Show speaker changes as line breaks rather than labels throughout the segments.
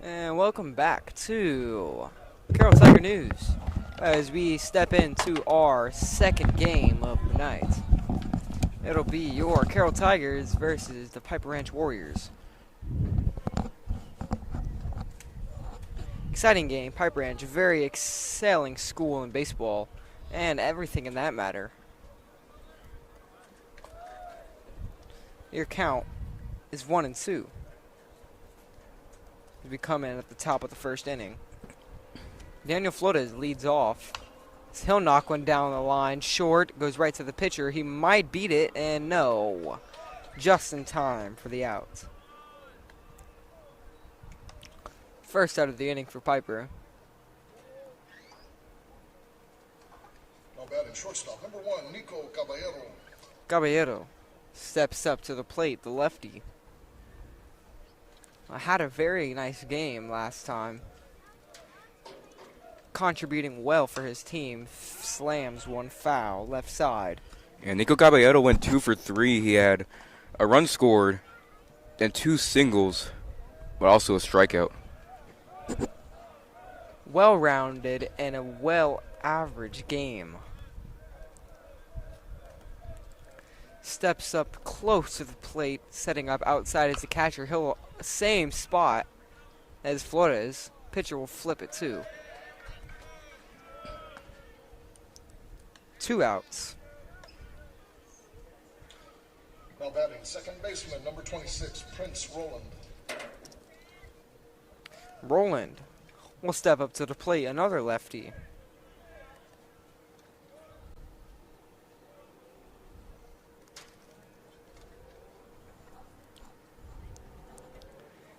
And welcome back to Carroll Tiger News as we step into our second game of the night. It'll be your Carroll Tigers versus the Piper Ranch Warriors. Exciting game. Piper Ranch, very excelling school in baseball and everything in that matter. Your count is 1-2. We come in at the top of the first inning. Daniel Flores leads off. He'll knock one down the line. Short, goes right to the pitcher. He might beat it, and no. Just in time for the out. First out of the inning for Piper.
Now batting shortstop, number 1, Nico Caballero.
Caballero steps up to the plate, the lefty. Had a very nice game last time. Contributing well for his team. Slams one foul, left side.
And Nico Caballero went 2 for 3. He had a run scored and 2 singles, but also a strikeout.
Well-rounded and a well-average game. Steps up close to the plate, setting up outside as the catcher. He'll same spot as Flores. Pitcher will flip it too. 2 outs.
Now batting second baseman, number 26, Prince Roland.
Roland will step up to the plate, another lefty.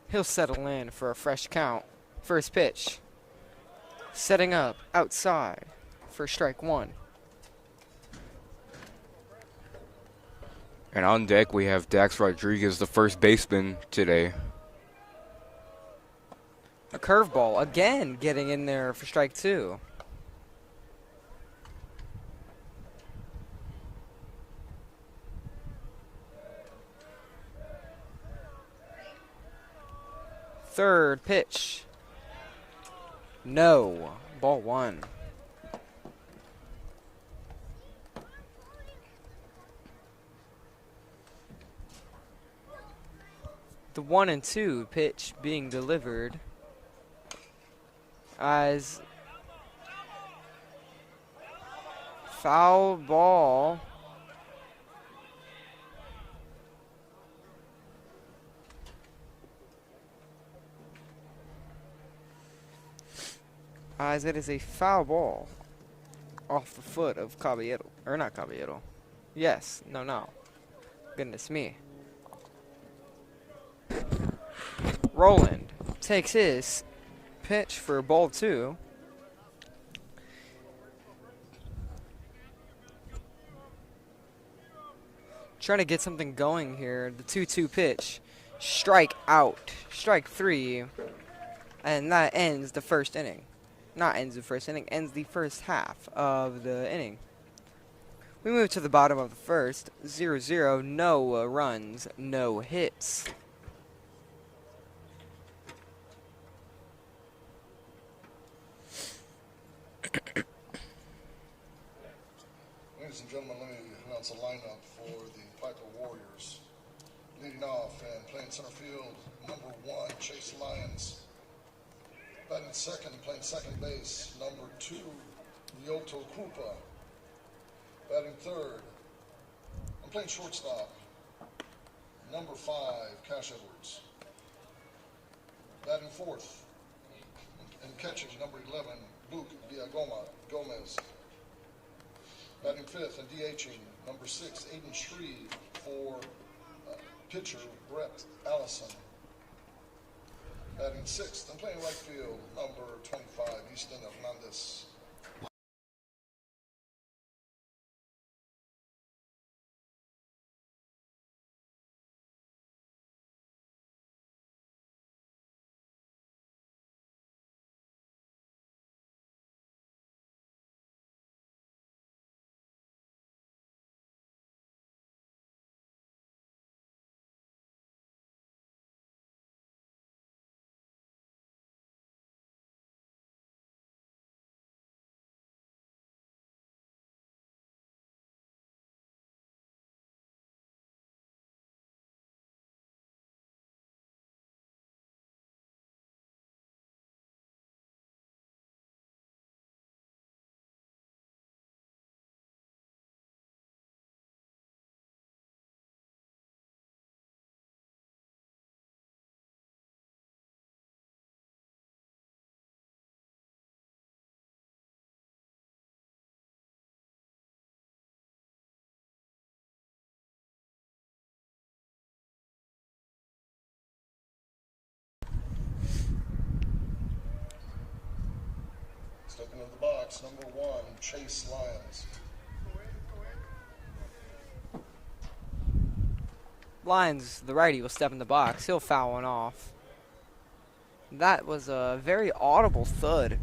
He'll settle in for a fresh count. First pitch. Setting up outside for strike 1.
And on deck, we have Dax Rodriguez, the first baseman today.
A curveball again getting in there for strike 2. Third pitch. No. Ball 1. The 1-2 pitch being delivered as foul ball. As it is a foul ball off the foot of Caballero. Or not Caballero. Yes. No. Goodness me. Roland takes his pitch for ball 2. Trying to get something going here. The 2-2 pitch. Strike out. Strike 3. And that ends the first inning. Not ends the first inning, ends the first half of the inning. We move to the bottom of the first. 0-0. No runs, no hits.
Ladies and gentlemen, let me announce a lineup for the Piper Warriors. Leading off and playing center field, number 1, Chase Lyons. Batting second, playing second base, number 2, Lyoto Krupa. Batting third, I'm playing shortstop, number 5, Cash Edwards. Batting fourth, and catching, number 11, Luke Gomez. Batting fifth and DHing, number 6, Aiden Shreve for pitcher Brett Allison. Batting sixth and playing right field, number 25, Easton Hernandez. of the box, number 1, Chase Lyons.
Lyons, the righty, will step in the box. He'll foul one off. That was a very audible thud.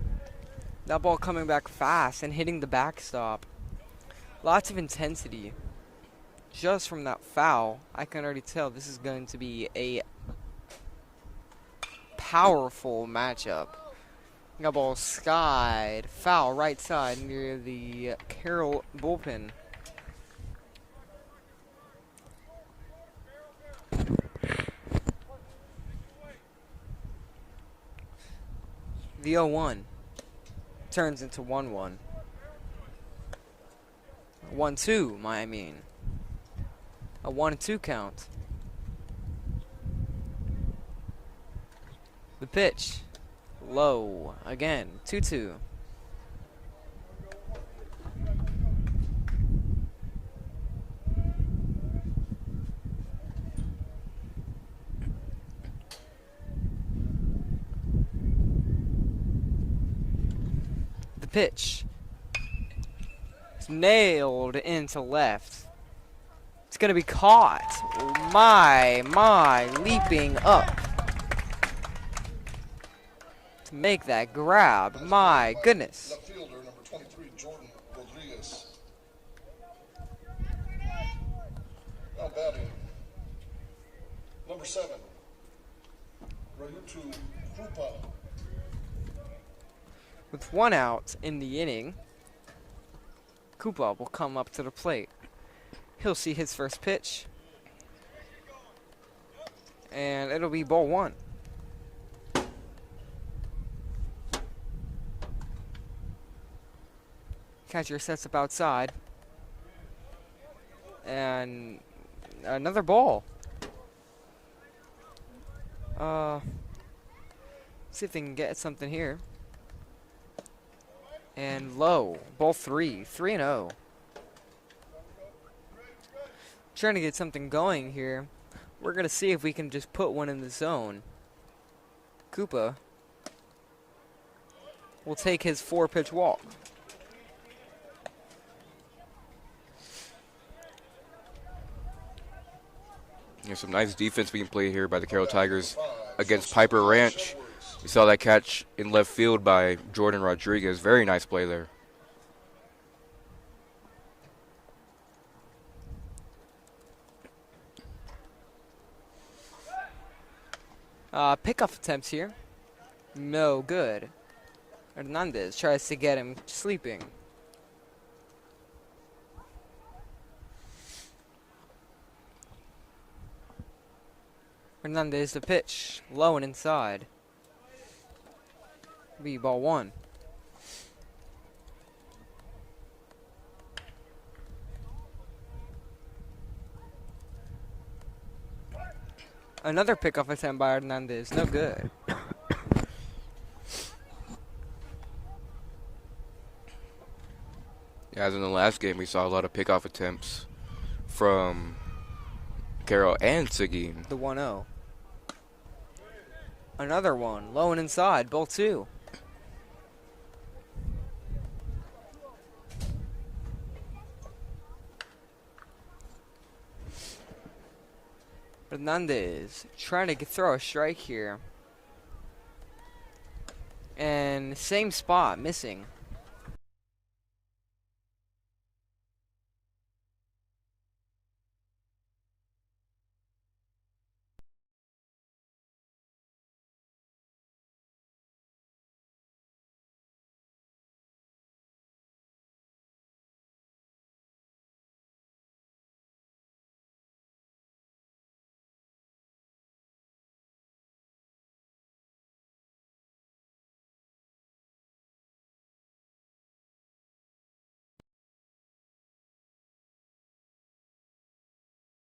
That ball coming back fast and hitting the backstop. Lots of intensity. Just from that foul, I can already tell this is going to be a powerful matchup. That ball skied. Foul right side near the Carroll bullpen. The 0-1 turns into 1-1. 1-2, I mean. A 1-2 count. The pitch. Low. Again. 2-2. The pitch. It's nailed into left. It's going to be caught. Oh my, leaping up to make that grab. My goodness.
Left fielder, number 23, Jordan Rodriguez. Now batting, number 7, Rayutu Krupa.
With 1 out in the inning, Koopa will come up to the plate. He'll see his first pitch. And it'll be ball 1. Catcher sets up outside. And another ball. See if they can get something here. And low. Ball 3. 3-0. Trying to get something going here. We're going to see if we can just put one in the zone. Koopa will take his 4-pitch walk.
There's some nice defense being played here by the Carroll Tigers against Pieper Ranch. We saw that catch in left field by Jordan Rodriguez. Very nice play there.
Pickoff attempts here. No good. Hernandez tries to get him sleeping. Hernandez the pitch. Low and inside. Be ball 1. Another pickoff attempt by Hernandez. No good.
Yeah, as in the last game, we saw a lot of pickoff attempts from Carroll and Seguin.
The 1-0. Another one. Low and inside. Ball 2. Hernandez trying to throw a strike here. And same spot, missing.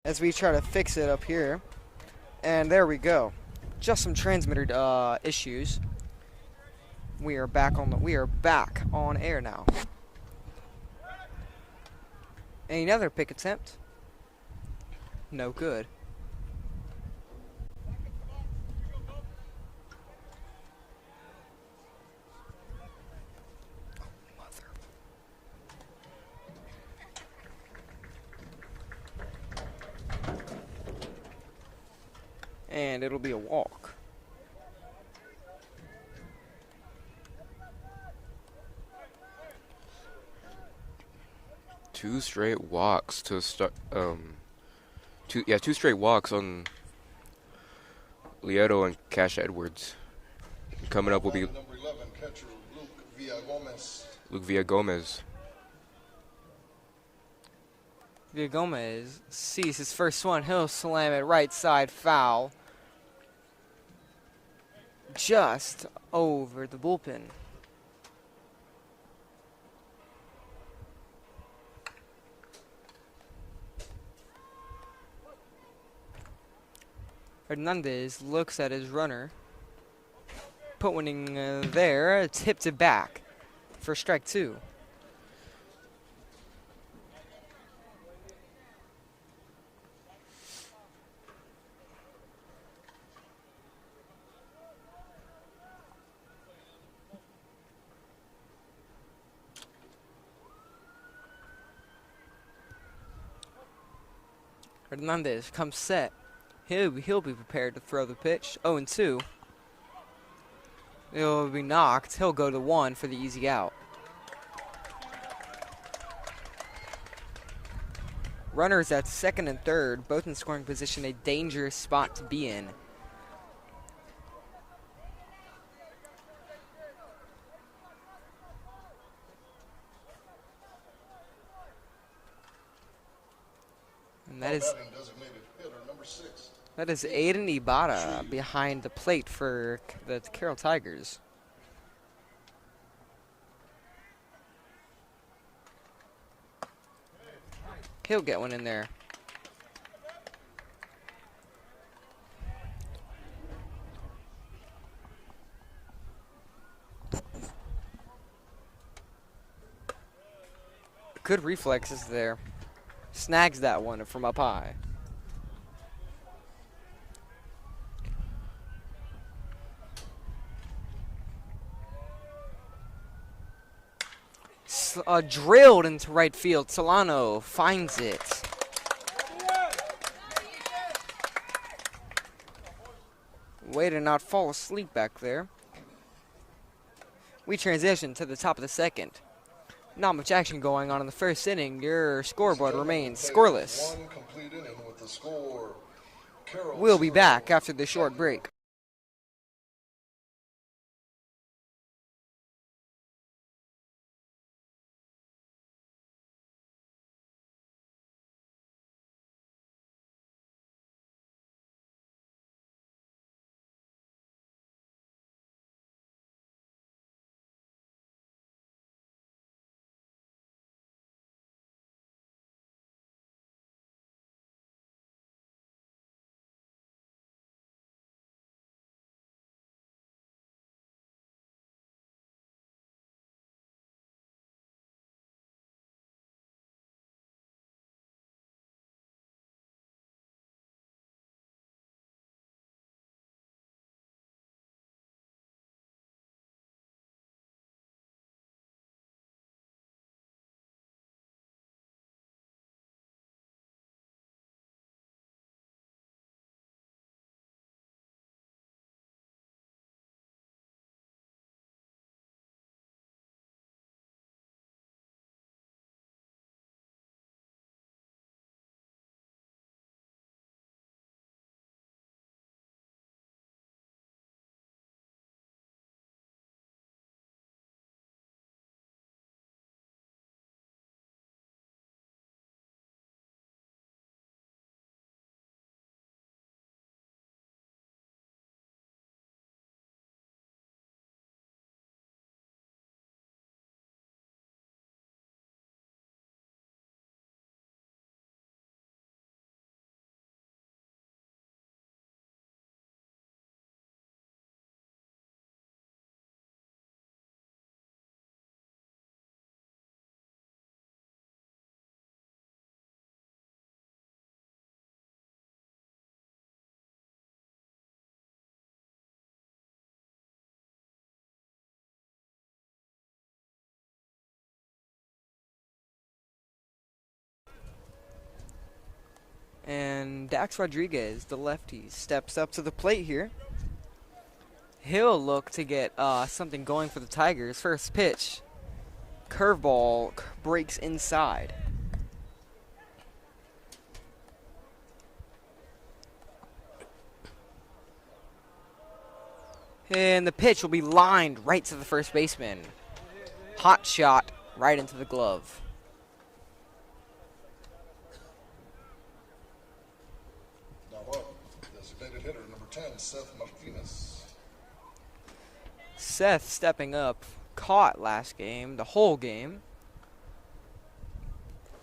As we try to fix it up here. And there we go. Just some transmitter issues. We are back on air now. Another pick attempt. No good. And it'll be a walk.
Two straight walks to start. Two straight walks on Lieto and Cash Edwards. Coming up will be
Number 11, catcher Luke Villagomez.
Luke Villagomez.
Villagomez sees his first one. He'll slam it right side foul. Just over the bullpen. Hernandez looks at his runner. Put one in there. Tipped it back for strike two. Hernandez comes set. He'll be prepared to throw the pitch. 0-2. It'll be knocked. He'll go to 1 for the easy out. Runners at second and third, both in scoring position, a dangerous spot to be in. And that is Aiden Ibarra behind the plate for the Carroll Tigers. He'll get one in there. Good reflexes there. Snags that one from up high. Drilled into right field. Solano finds it. Way to not fall asleep back there. We transition to the top of the second. Not much action going on in the first inning. Your scoreboard remains scoreless.
One complete inning with the score. Carroll
We'll be back after the short break. And Dax Rodriguez, the lefty, steps up to the plate here. He'll look to get something going for the Tigers. First pitch. Curveball breaks inside. And the pitch will be lined right to the first baseman. Hot shot right into the glove.
Now up, designated hitter number 10, Seth Martinez.
Seth stepping up, caught last game, the whole game.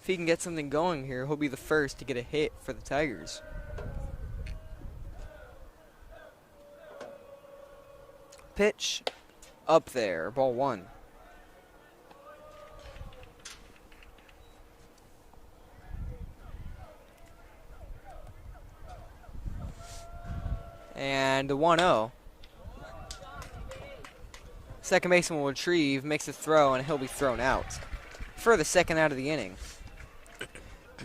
If he can get something going here, he'll be the first to get a hit for the Tigers. Pitch up there, ball 1. And the 1-0. Second baseman will retrieve, makes a throw, and he'll be thrown out for the second out of the inning.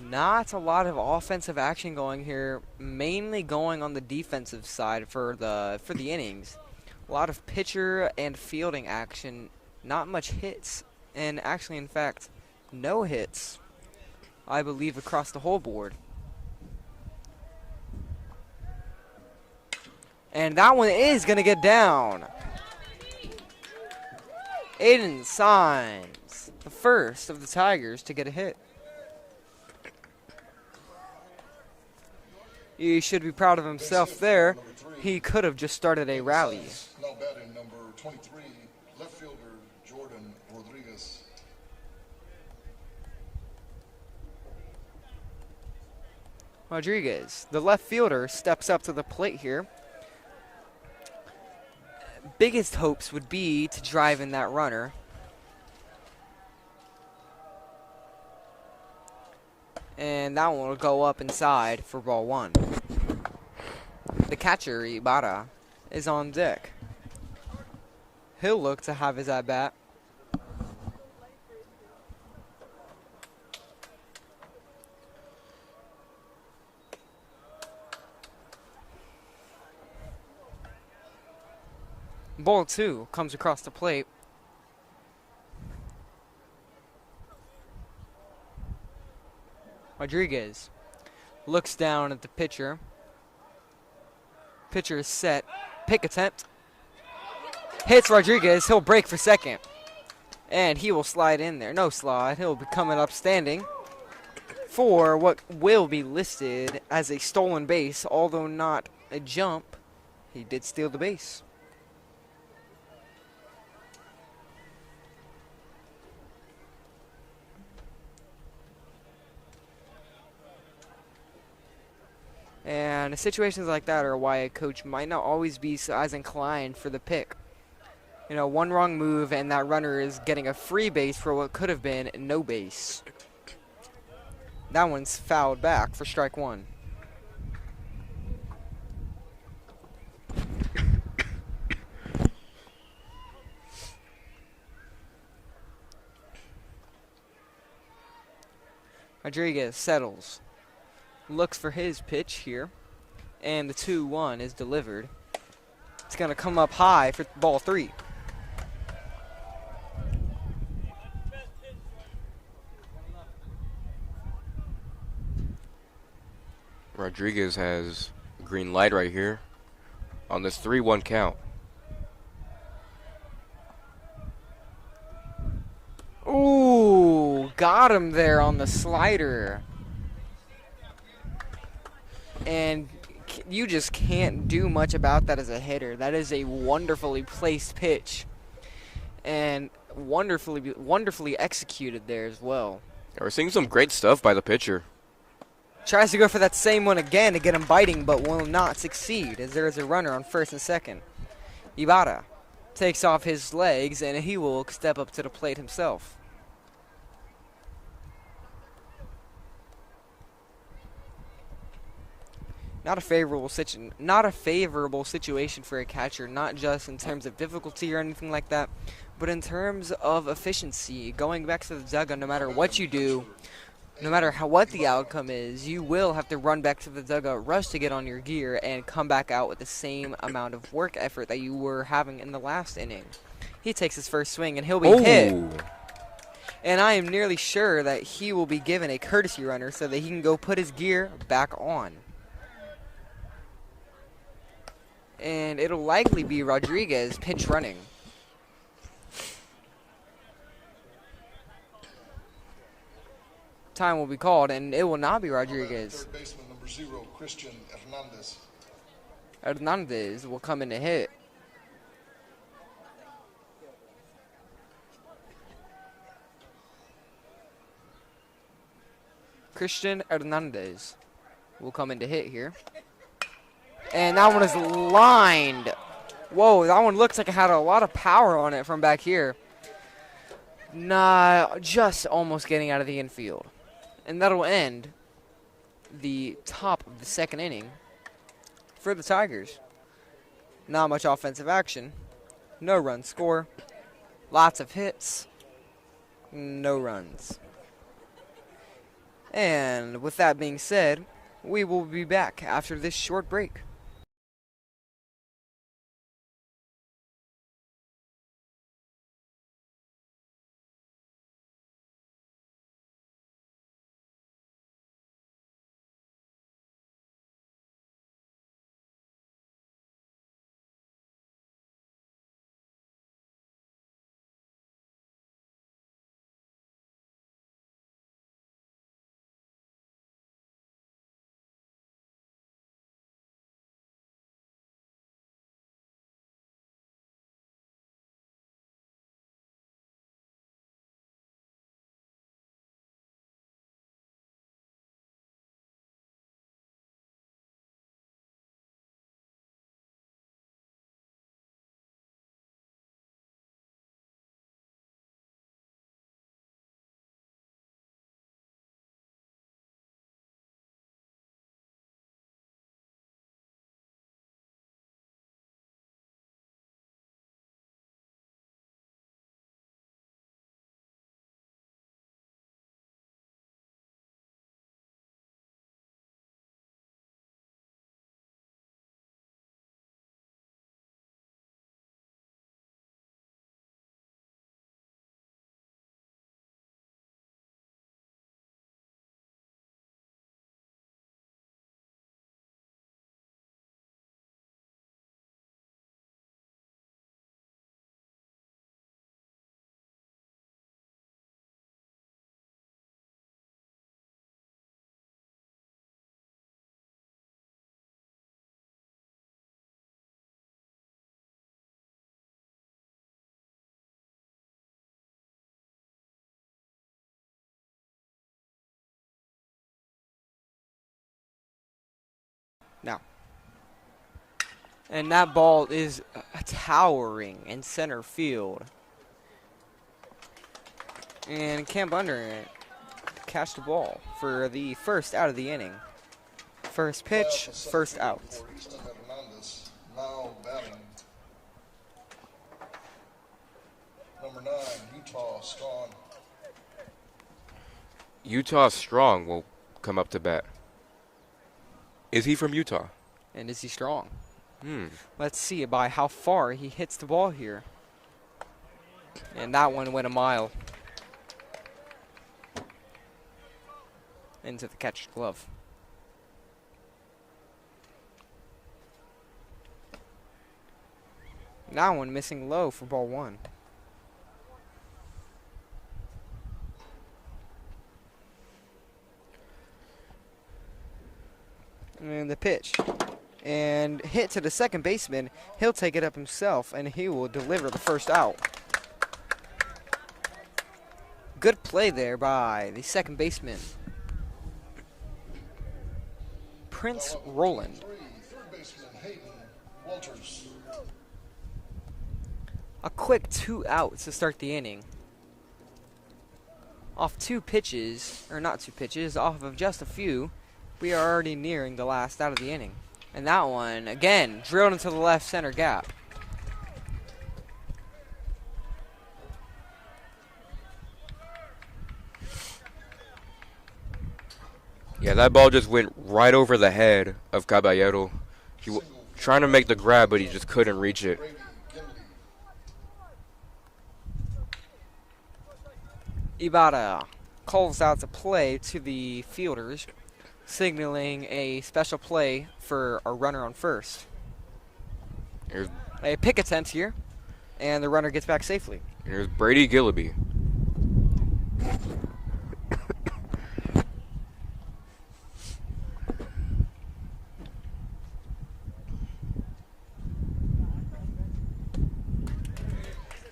Not a lot of offensive action going here, mainly going on the defensive side for the innings. A lot of pitcher and fielding action, not much hits, and actually, in fact, no hits, I believe, across the whole board. And that one is going to get down. Aiden Signs, the first of the Tigers to get a hit. He should be proud of himself there. He could have just started a rally.
Now batting number 23, left fielder Jordan Rodriguez.
Rodriguez, the left fielder, steps up to the plate here. Biggest hopes would be to drive in that runner. And that one will go up inside for ball 1. The catcher, Ibarra, is on deck. He'll look to have his at-bat. Ball 2 comes across the plate. Rodriguez looks down at the pitcher. Pitcher is set. Pick attempt. Hits Rodriguez. He'll break for second. And he will slide in there. No slide. He'll be coming up standing for what will be listed as a stolen base, although not a jump. He did steal the base. And situations like that are why a coach might not always be as inclined for the pick. You know, one wrong move and that runner is getting a free base for what could have been no base. That one's fouled back for strike 1. Rodriguez settles. Looks for his pitch here, and the 2-1 is delivered. It's going to come up high for ball 3.
Rodriguez has green light right here on this 3-1 count.
Ooh, got him there on the slider. And you just can't do much about that as a hitter. That is a wonderfully placed pitch. And wonderfully executed there as well.
Yeah, we're seeing some great stuff by the pitcher.
Tries to go for that same one again to get him biting, but will not succeed as there is a runner on first and second. Ibarra takes off his legs, and he will step up to the plate himself. Not a favorable situation for a catcher, not just in terms of difficulty or anything like that, but in terms of efficiency. Going back to the dugout, no matter what you do, No matter what the outcome is, you will have to run back to the dugout, rush to get on your gear, and come back out with the same amount of work effort that you were having in the last inning. He takes his first swing, and he'll be hit. And I am nearly sure that he will be given a courtesy runner so that he can go put his gear back on. And it'll likely be Rodriguez pinch running. Time will be called, and it will not be Rodriguez.
Third baseman number 0, Christian Hernandez.
Hernandez will come in to hit. Christian Hernandez will come in to hit here. And that one is lined. Whoa, that one looks like it had a lot of power on it from back here. Nah, just almost getting out of the infield. And that'll end the top of the second inning for the Tigers. Not much offensive action. No run score. Lots of hits. No runs. And with that being said, we will be back after this short break. Now. And that ball is towering in center field. And Camp Under it catch the ball for the first out of the inning. First pitch, first out.
Hernandez now batting. Number 9, Utah Strong.
Utah Strong will come up to bat. Is he from Utah?
And is he strong? Let's see by how far he hits the ball here. And that one went a mile. Into the catcher's glove. That one missing low for ball 1. And the pitch. And hit to the second baseman. He'll take it up himself, and he will deliver the first out. Good play there by the second baseman, Prince Roland.
Third baseman Hayden Walters.
A quick 2 outs to start the inning. Off 2 pitches, or not 2 pitches, off of just a few, we are already nearing the last out of the inning. And that one, again, drilled into the left center gap.
Yeah, that ball just went right over the head of Caballero. He was trying to make the grab, but he just couldn't reach it.
Ibarra calls out the play to the fielders, signaling a special play for a runner on first.
Here's,
A pick attempt here, and the runner gets back safely.
here's Brady Gillaby.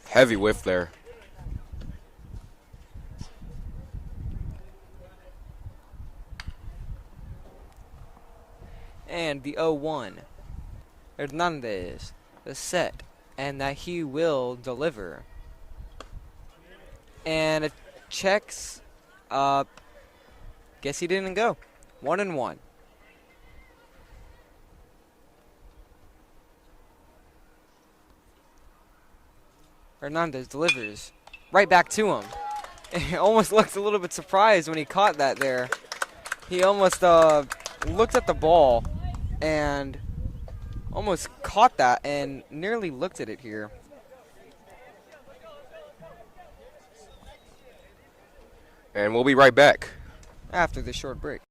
Heavy whiff there.
And the 0-1. Hernandez, the set, and that he will deliver. And it checks. Guess he didn't go. 1-1. Hernandez delivers right back to him. He almost looked a little bit surprised when he caught that there. He almost looked at the ball and almost caught that and nearly looked at it here.
And we'll be right back.
After this short break.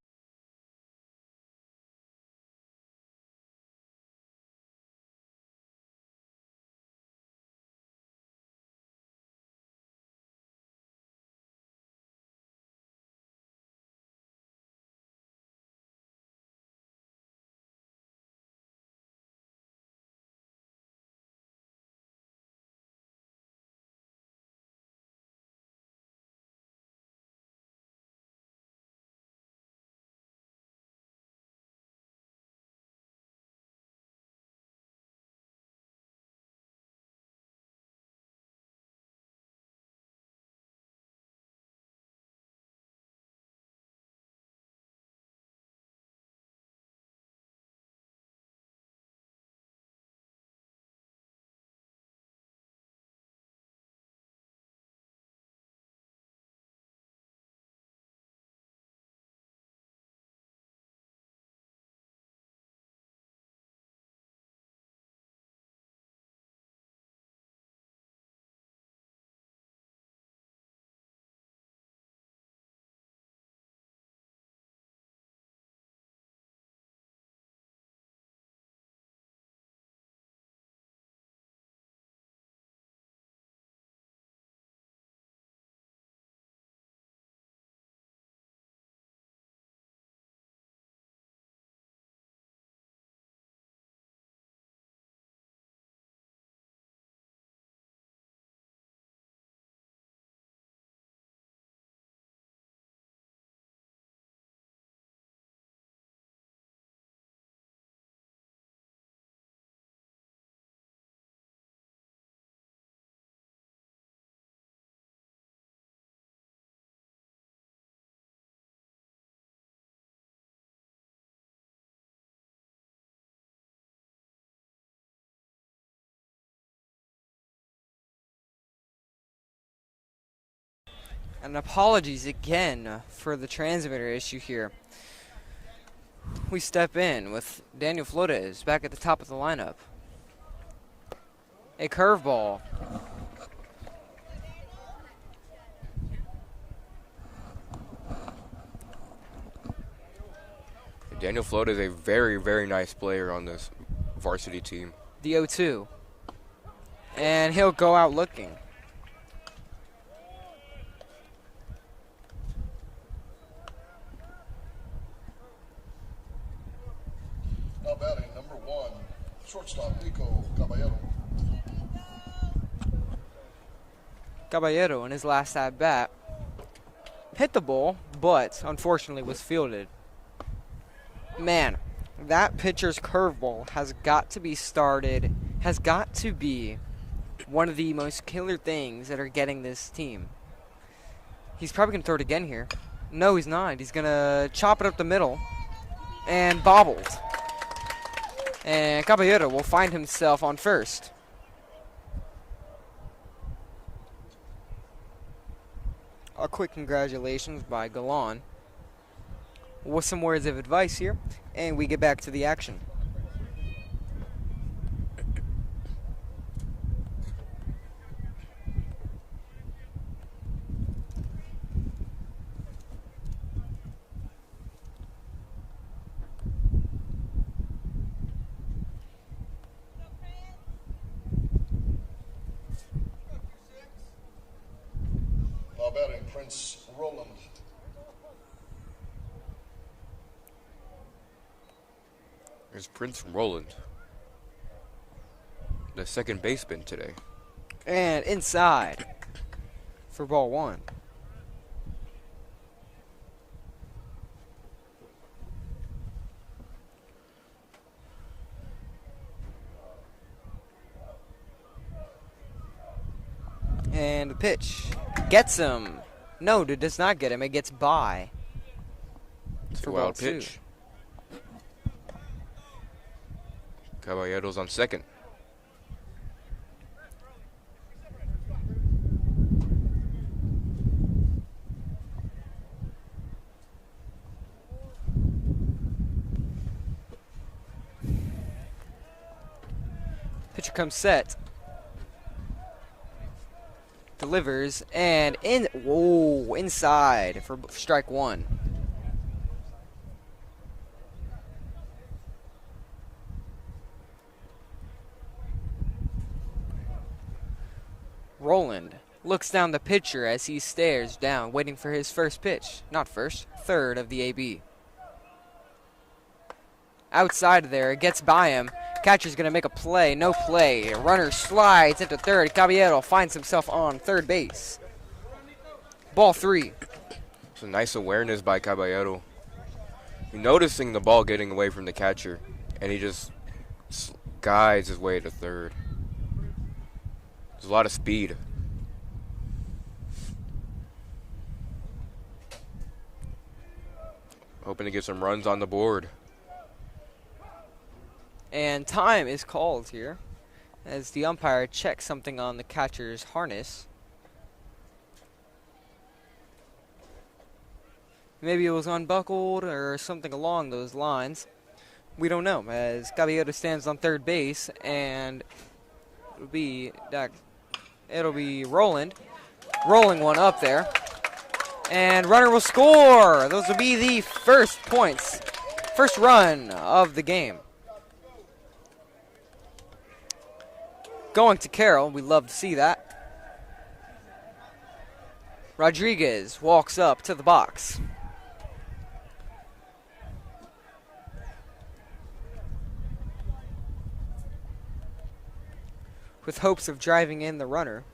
And apologies again for the transmitter issue here. We step in with Daniel Flores back at the top of the lineup. A curveball.
Daniel Float is a very, very nice player on this varsity team.
The 0-2. And he'll go out looking.
Now batting, number 1, shortstop Nico Caballero.
Caballero in his last at bat hit the ball, but unfortunately was fielded. Man, that pitcher's curveball has got to be one of the most killer things that are getting this team. He's probably going to throw it again here. No, he's not. He's going to chop it up the middle and bobbled. And Caballero will find himself on first. A quick congratulations by Galan. with some words of advice here, and we get back to the action.
Now batting Prince Roland.
There's Prince Roland, the second baseman today.
And inside for ball one. And the pitch gets him. No, it does not get him. It gets by.
It's a
For ball
wild
two.
pitch. Caballero's on second.
Pitcher comes set. Delivers and inside for strike one. Roland looks down the pitcher as he stares down, waiting for his first pitch. Not first, third of the AB. Outside of there, it gets by him. Catcher's going to make a play. No play. Runner slides into third. Caballero finds himself on third base. Ball three.
It's a nice awareness by Caballero. He's noticing the ball getting away from the catcher, and he just guides his way to third. There's a lot of speed. Hoping to get some runs on the board.
And time is called here as the umpire checks something on the catcher's harness. Maybe it was unbuckled or something along those lines. We don't know, as Caballero stands on third base, and it'll be Roland rolling one up there, and runner will score. Those will be the first run of the game. Going to Carroll, we love to see that. Rodriguez walks up to the box. With hopes of driving in the runner,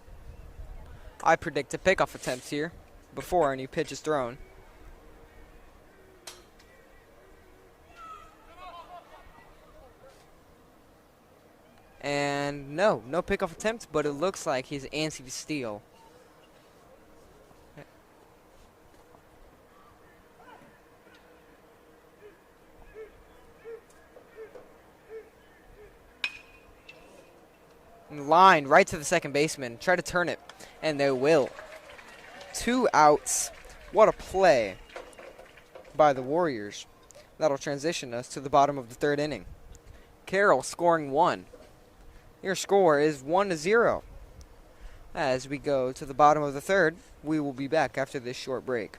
I predict a pickoff attempt here before any pitch is thrown. And no pickoff attempt, but it looks like he's antsy to steal. Line right to the second baseman. Try to turn it, and they will. 2 outs. What a play by the Warriors. That'll transition us to the bottom of the third inning. Carroll scoring 1. Your score is 1-0. As we go to the bottom of the third, we will be back after this short break.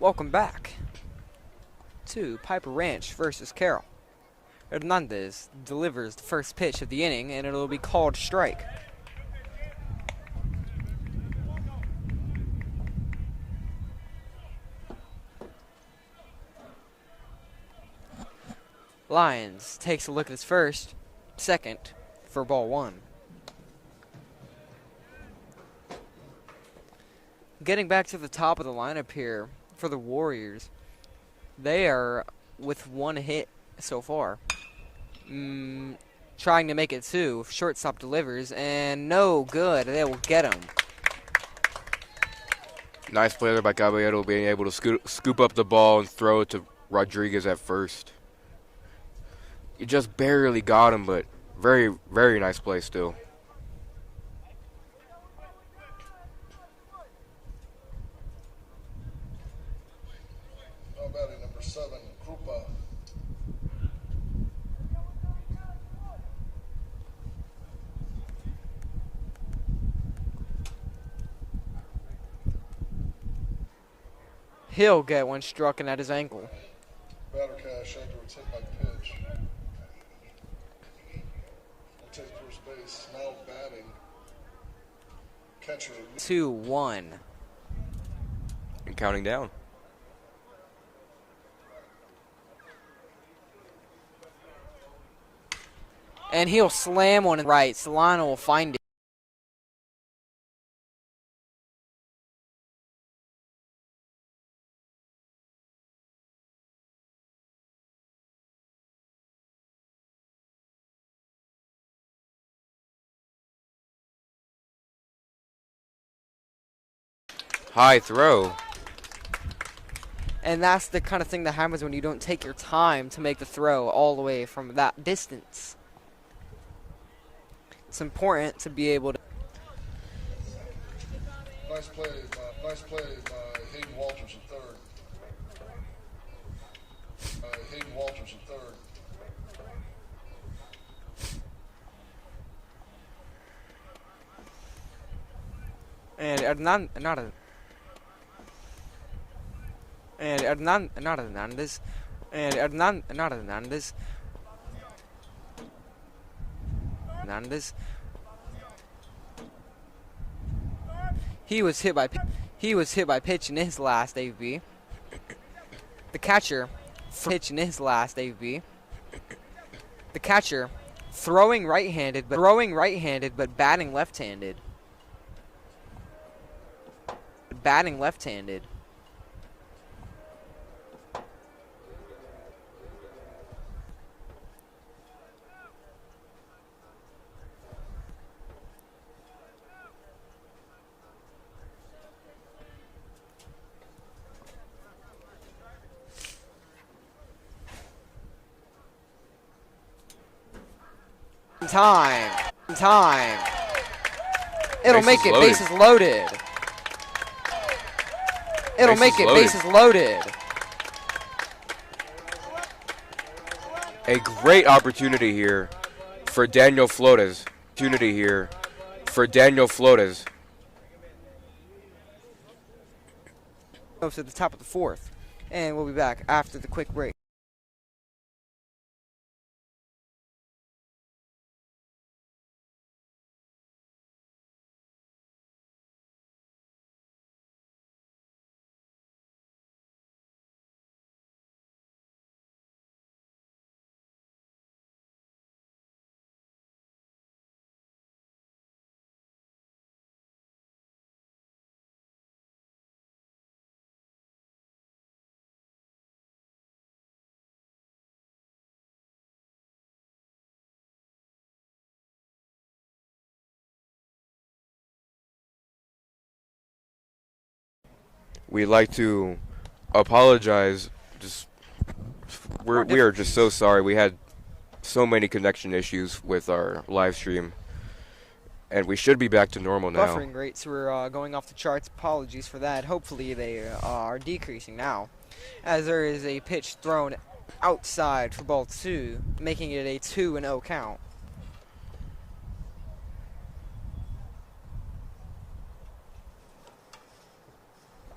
Welcome back to Piper Ranch versus Carroll. Hernandez delivers the first pitch of the inning, and it'll be called strike. Lyons takes a look at his first, second for ball one. Getting back to the top of the lineup here for the Warriors, they are with one hit so far. Trying to make it two. Shortstop delivers, and no good. They will get him.
Nice play there by Caballero, being able to scoop up the ball and throw it to Rodriguez at first. He just barely got him, but very, very nice play still.
Now batting number 7, Krupa.
He'll get one struck in at his ankle.
Batter cash after it's hit by pitch. Will take first base. Now batting. Catcher.
2-1.
And counting down.
And he'll slam one right. Solano will find it.
High throw.
And that's the kind of thing that happens when you don't take your time to make the throw all the way from that distance. It's important to be able to.
Nice play by Hayden Walters at third. Hayden Walters at third.
And Hernandez. He was hit by pitch in his last AV. The catcher pitch in his last AV. The catcher throwing right-handed but batting left-handed. Batting left-handed. Time. It'll make it bases loaded. It'll make it bases loaded.
A great opportunity here for Daniel Flores. Goes
To the top of the fourth. And we'll be back after the quick break.
We'd like to apologize. We are just so sorry. We had so many connection issues with our live stream, and we should be back to normal now.
Buffering rates were going off the charts. Apologies for that. Hopefully they are decreasing now, as there is a pitch thrown outside for ball 2, making it a 2-0 count.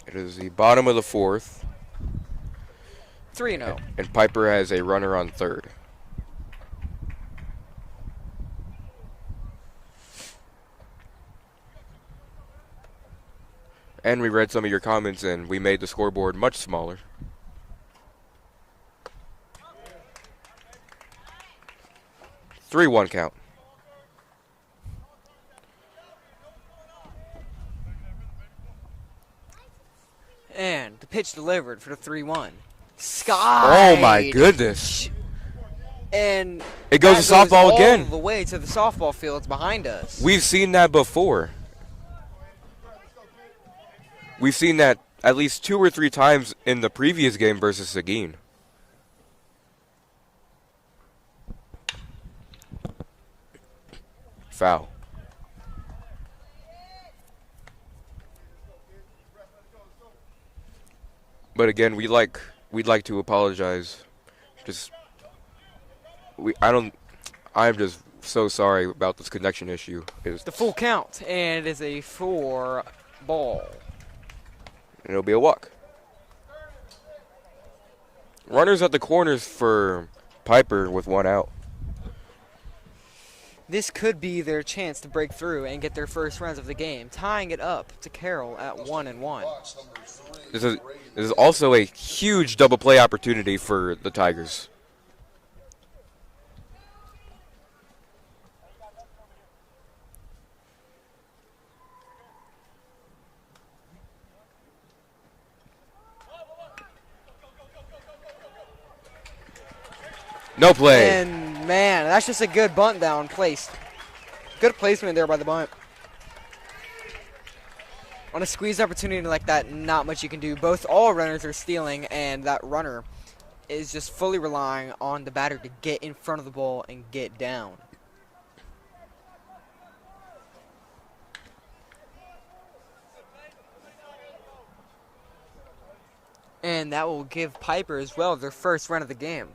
It is the bottom of the fourth.
3-0.
And Pieper has a runner on third. And we read some of your comments and we made the scoreboard much smaller. Three-one count.
And the pitch delivered for the 3-1. Sky.
Oh my goodness.
And
It goes to
that
softball
all
again.
the way to the softball fields behind us.
We've seen that before. We've seen that at least 2 or 3 times in the previous game versus Seguin. Foul. But again, we'd like to apologize. I'm just so sorry about this connection issue.
The full count, and it is a 4 ball.
And it'll be a walk. Runners at the corners for Pieper with 1 out.
This could be their chance to break through and get their first runs of the game, tying it up to Carroll at 1-1.
This is also a huge double play opportunity for the Tigers. No play.
And man, that's just a good bunt down placed. Good placement there by the bunt. On a squeeze opportunity like that, not much you can do. All runners are stealing, and that runner is just fully relying on the batter to get in front of the ball and get down. And that will give Pieper as well their first run of the game,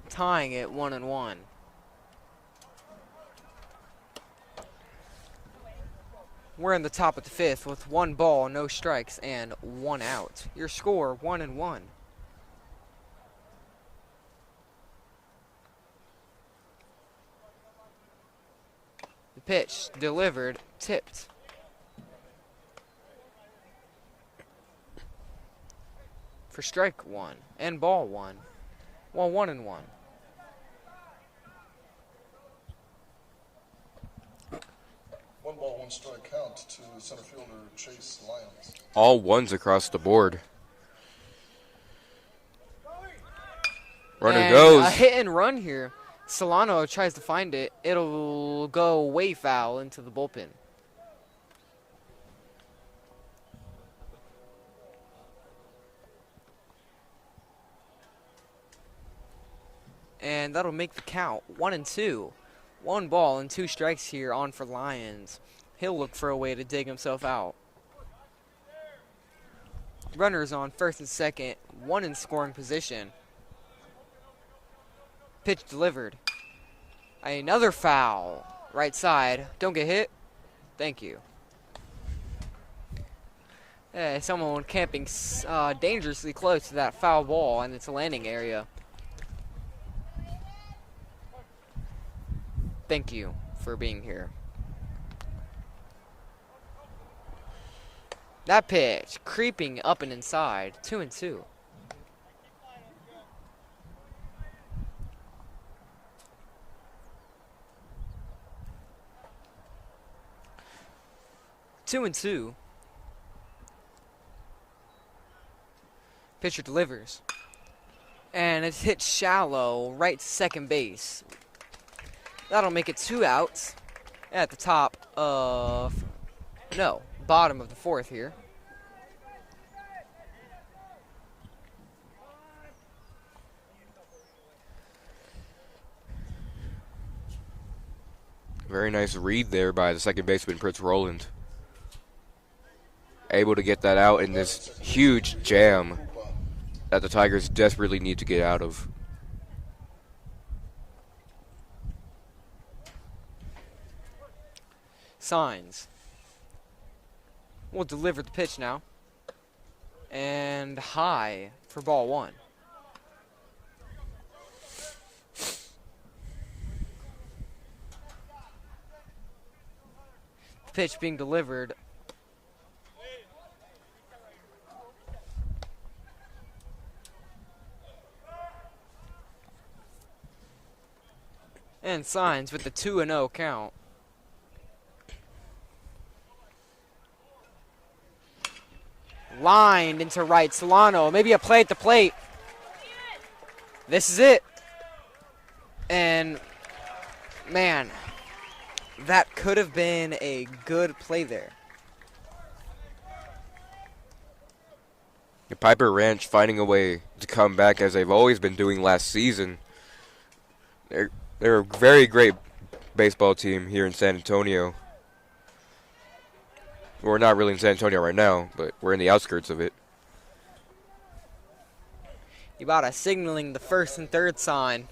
tying it 1-1. We're in the top of the 5th with 1 ball, no strikes, and 1 out. Your score, 1-1. The pitch delivered, tipped. For strike 1 and ball 1. Well, 1-1.
One ball, 1 strike count to center fielder Chase Lyons.
All ones across the board. Runner
And
goes.
a hit and run here. Solano tries to find it. It'll go way foul into the bullpen. And that'll make the count 1-2. 1 ball and 2 strikes here on for Lions. He'll look for a way to dig himself out. Runners on first and second, 1 in scoring position. Pitch delivered. Another foul. Right side. Don't get hit. Thank you. Someone camping dangerously close to that foul ball in its landing area. Thank you for being here. That pitch creeping up and inside. 2-2. Two and two. Pitcher delivers. And it's hit shallow right to second base. That'll make it 2 outs at the top of, no, bottom of the 4th here.
Very nice read there by the second baseman, Prince Roland. Able to get that out in this huge jam that the Tigers desperately need to get out of.
Signs. We'll deliver the pitch now. And high for ball 1. Pitch being delivered. And Signs with the 2-0 count. Lined into right. Solano, maybe a play at the plate. This is it. And, man, that could have been a good play there.
The Pieper Ranch finding a way to come back as they've always been doing last season. They're a very great baseball team here in San Antonio. We're not really in San Antonio right now, but we're in the outskirts of it.
Ibarra signaling the first and third sign.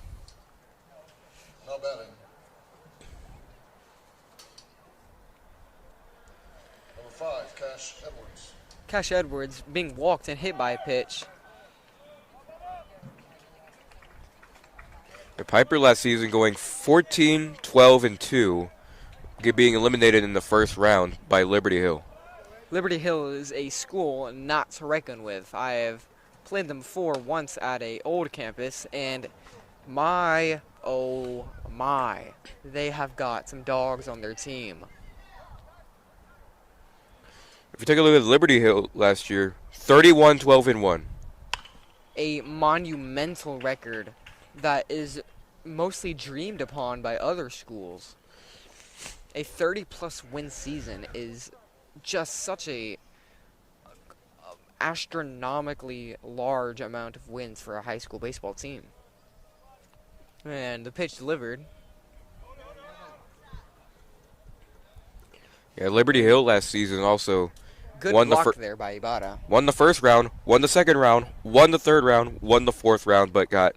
No batting. Number 5, Cash Edwards.
Cash Edwards being walked and hit by a pitch.
The Pieper last season going 14, 12, and 2, being eliminated in the first round by Liberty Hill.
Liberty Hill is a school not to reckon with. I have played them before once at a old campus, and my, oh my, they have got some dogs on their team.
If you take a look at Liberty Hill last year, 31, 12, and 1.
A monumental record that is mostly dreamed upon by other schools. A 30-plus win season is just such a astronomically large amount of wins for a high school baseball team. And the pitch delivered.
Yeah, Liberty Hill last season also
Good
won
block there by Ibarra.
won the first round, won the second round, won the third round, won the fourth round, but got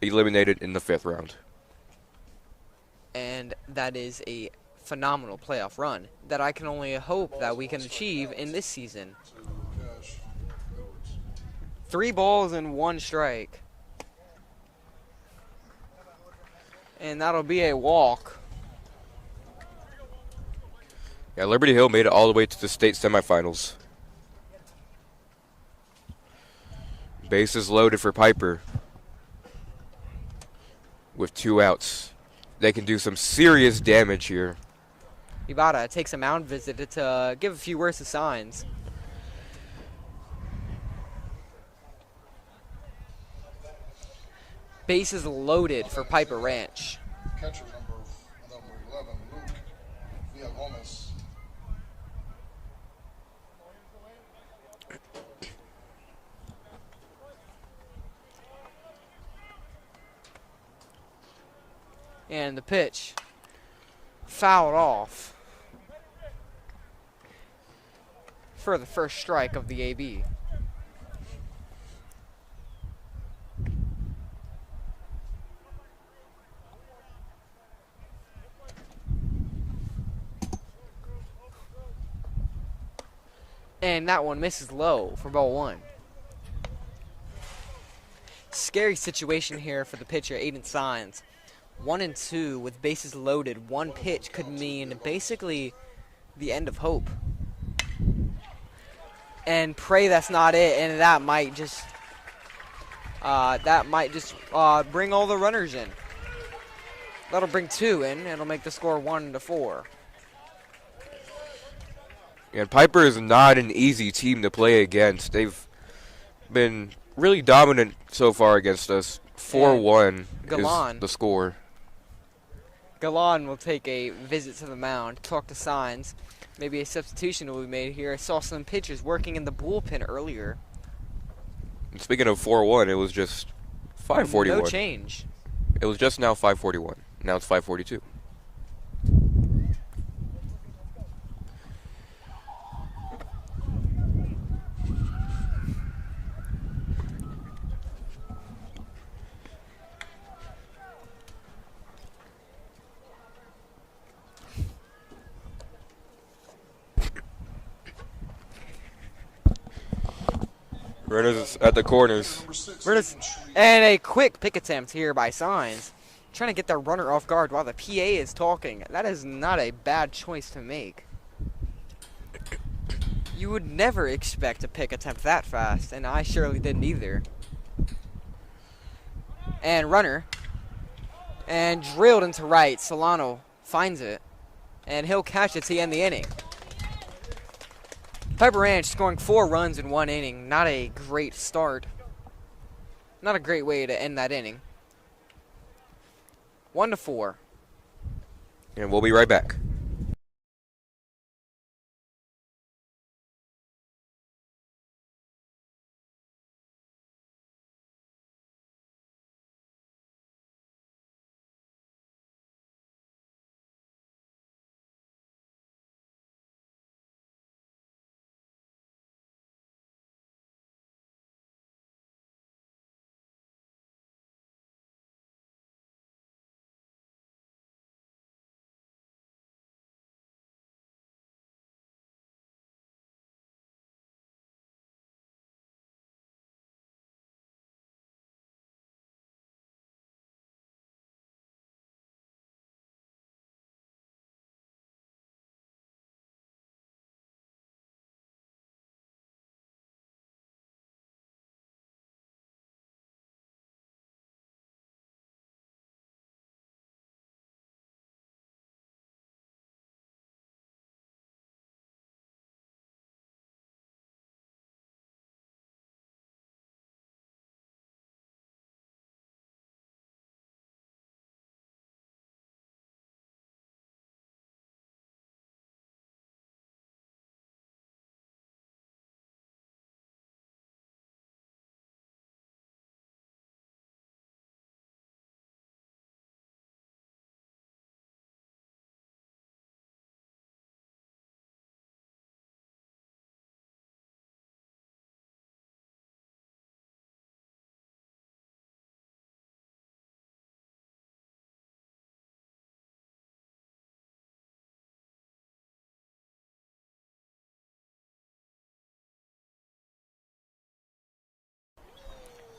eliminated in the fifth round.
And that is a phenomenal playoff run that I can only hope that we can achieve in this season.
To Cash Edwards.
3 balls and 1 strike. And that'll be a walk.
Yeah, Liberty Hill made it all the way to the state semifinals. Bases loaded for Pieper. With 2 outs. They can do some serious damage here.
Ibarra takes a mound visit to give a few words of signs. Bases loaded for Pieper Ranch.
Catcher number 11, Luke Villagomez.
And the pitch fouled off for the first strike of the AB. And that one misses low for ball 1. Scary situation here for the pitcher, Aiden Signs. 1 and 2 with bases loaded. 1 pitch could mean basically the end of hope. And pray that's not it, and that might just bring all the runners in. That'll bring 2 in. It'll make the score 1-4.
And Pieper is not an easy team to play against. They've been really dominant so far against us. 4-1 is the score.
Galan will take a visit to the mound, talk to Signs. Maybe a substitution will be made here. I saw some pitchers working in the bullpen earlier.
And speaking of 4-1, it was just 5:41.
No change.
It was just now 5:41. Now it's 5:42. Runners at the corners.
Number 6,
Runners,
Ethan Street.
and a quick pick attempt here by Signs. Trying to get their runner off guard while the PA is talking. That is not a bad choice to make. You would never expect a pick attempt that fast, and I surely didn't either. And runner. And drilled into right. Solano finds it. And he'll catch it to end the inning. Pieper Ranch scoring 4 runs in 1 inning. Not a great start. Not a great way to end that inning. 1-4.
And we'll be right back.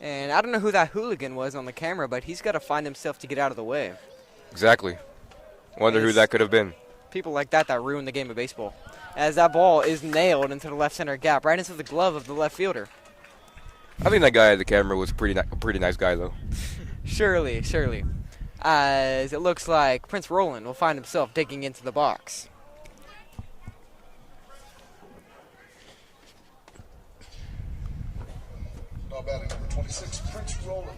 And I don't know who that hooligan was on the camera, but he's got to find himself to get out of the way.
Exactly. Wonder who that could have been.
People like that ruin the game of baseball. As that ball is nailed into the left center gap, right into the glove of the left fielder.
I think that guy at the camera was a pretty nice guy, though.
Surely. As it looks like Prince Roland will find himself digging into the box.
Now batting number 26, Prince Roland.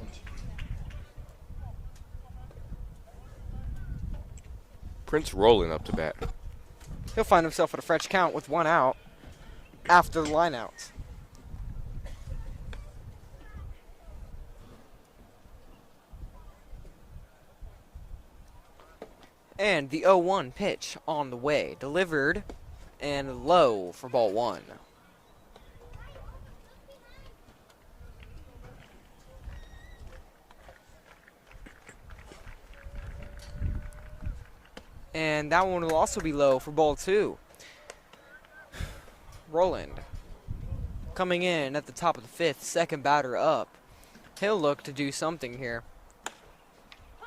Prince Roland up to bat.
He'll find himself at a fresh count with 1 out after the lineouts. And the 0-1 pitch on the way. Delivered and low for ball 1. And that one will also be low for ball 2. Roland coming in at the top of the 5th, second batter up. He'll look to do something here.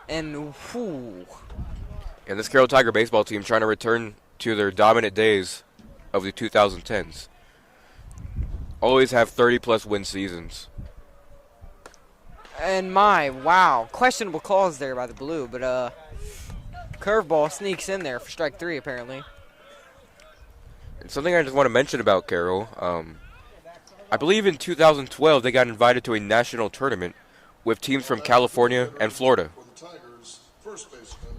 And whoo.
And this Carroll Tiger baseball team trying to return to their dominant days of the 2010s. Always have 30-plus win seasons.
And wow. Questionable calls there by the blue, but curveball sneaks in there for strike 3 apparently.
And something I just want to mention about Carroll, I believe in 2012 they got invited to a national tournament with teams from California and Florida.
For the Tigers, first baseman,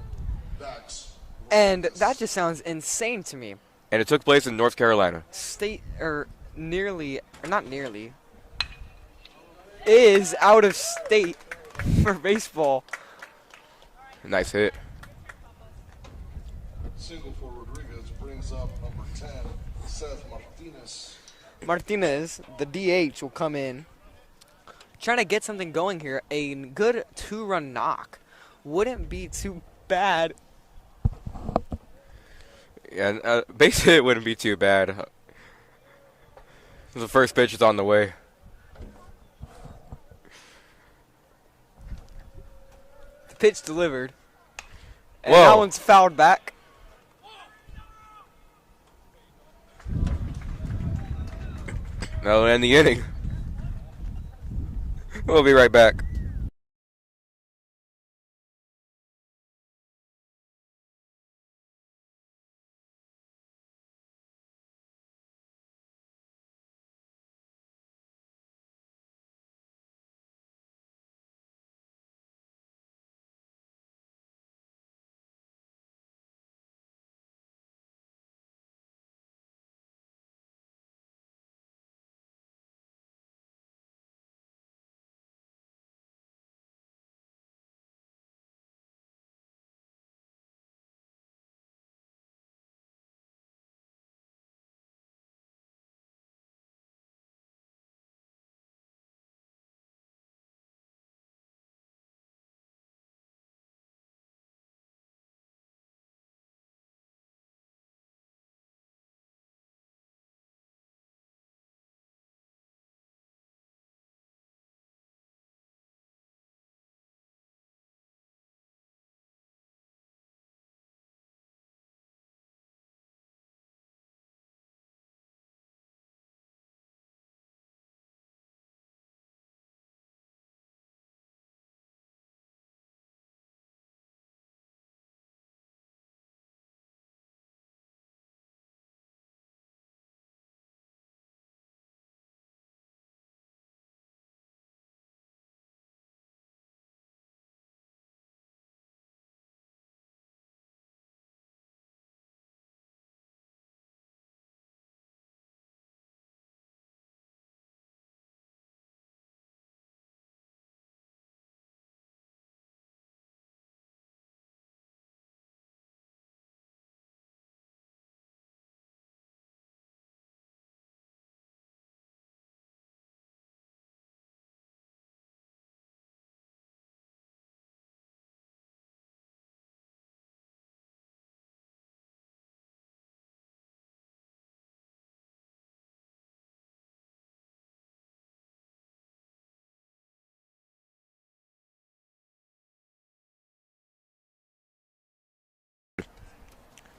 Dax.
And that just sounds insane to me.
And it took place in North Carolina.
Not nearly, is out of state for baseball.
Nice hit.
Single for Rodriguez brings up number 10, Seth Martinez.
Martinez, the DH, will come in. Trying to get something going here. A good 2-run knock wouldn't be too bad.
Yeah, base hit wouldn't be too bad. The first pitch is on the way.
The pitch delivered. And
Whoa.
that one's fouled back.
That'll end the inning. We'll be right back.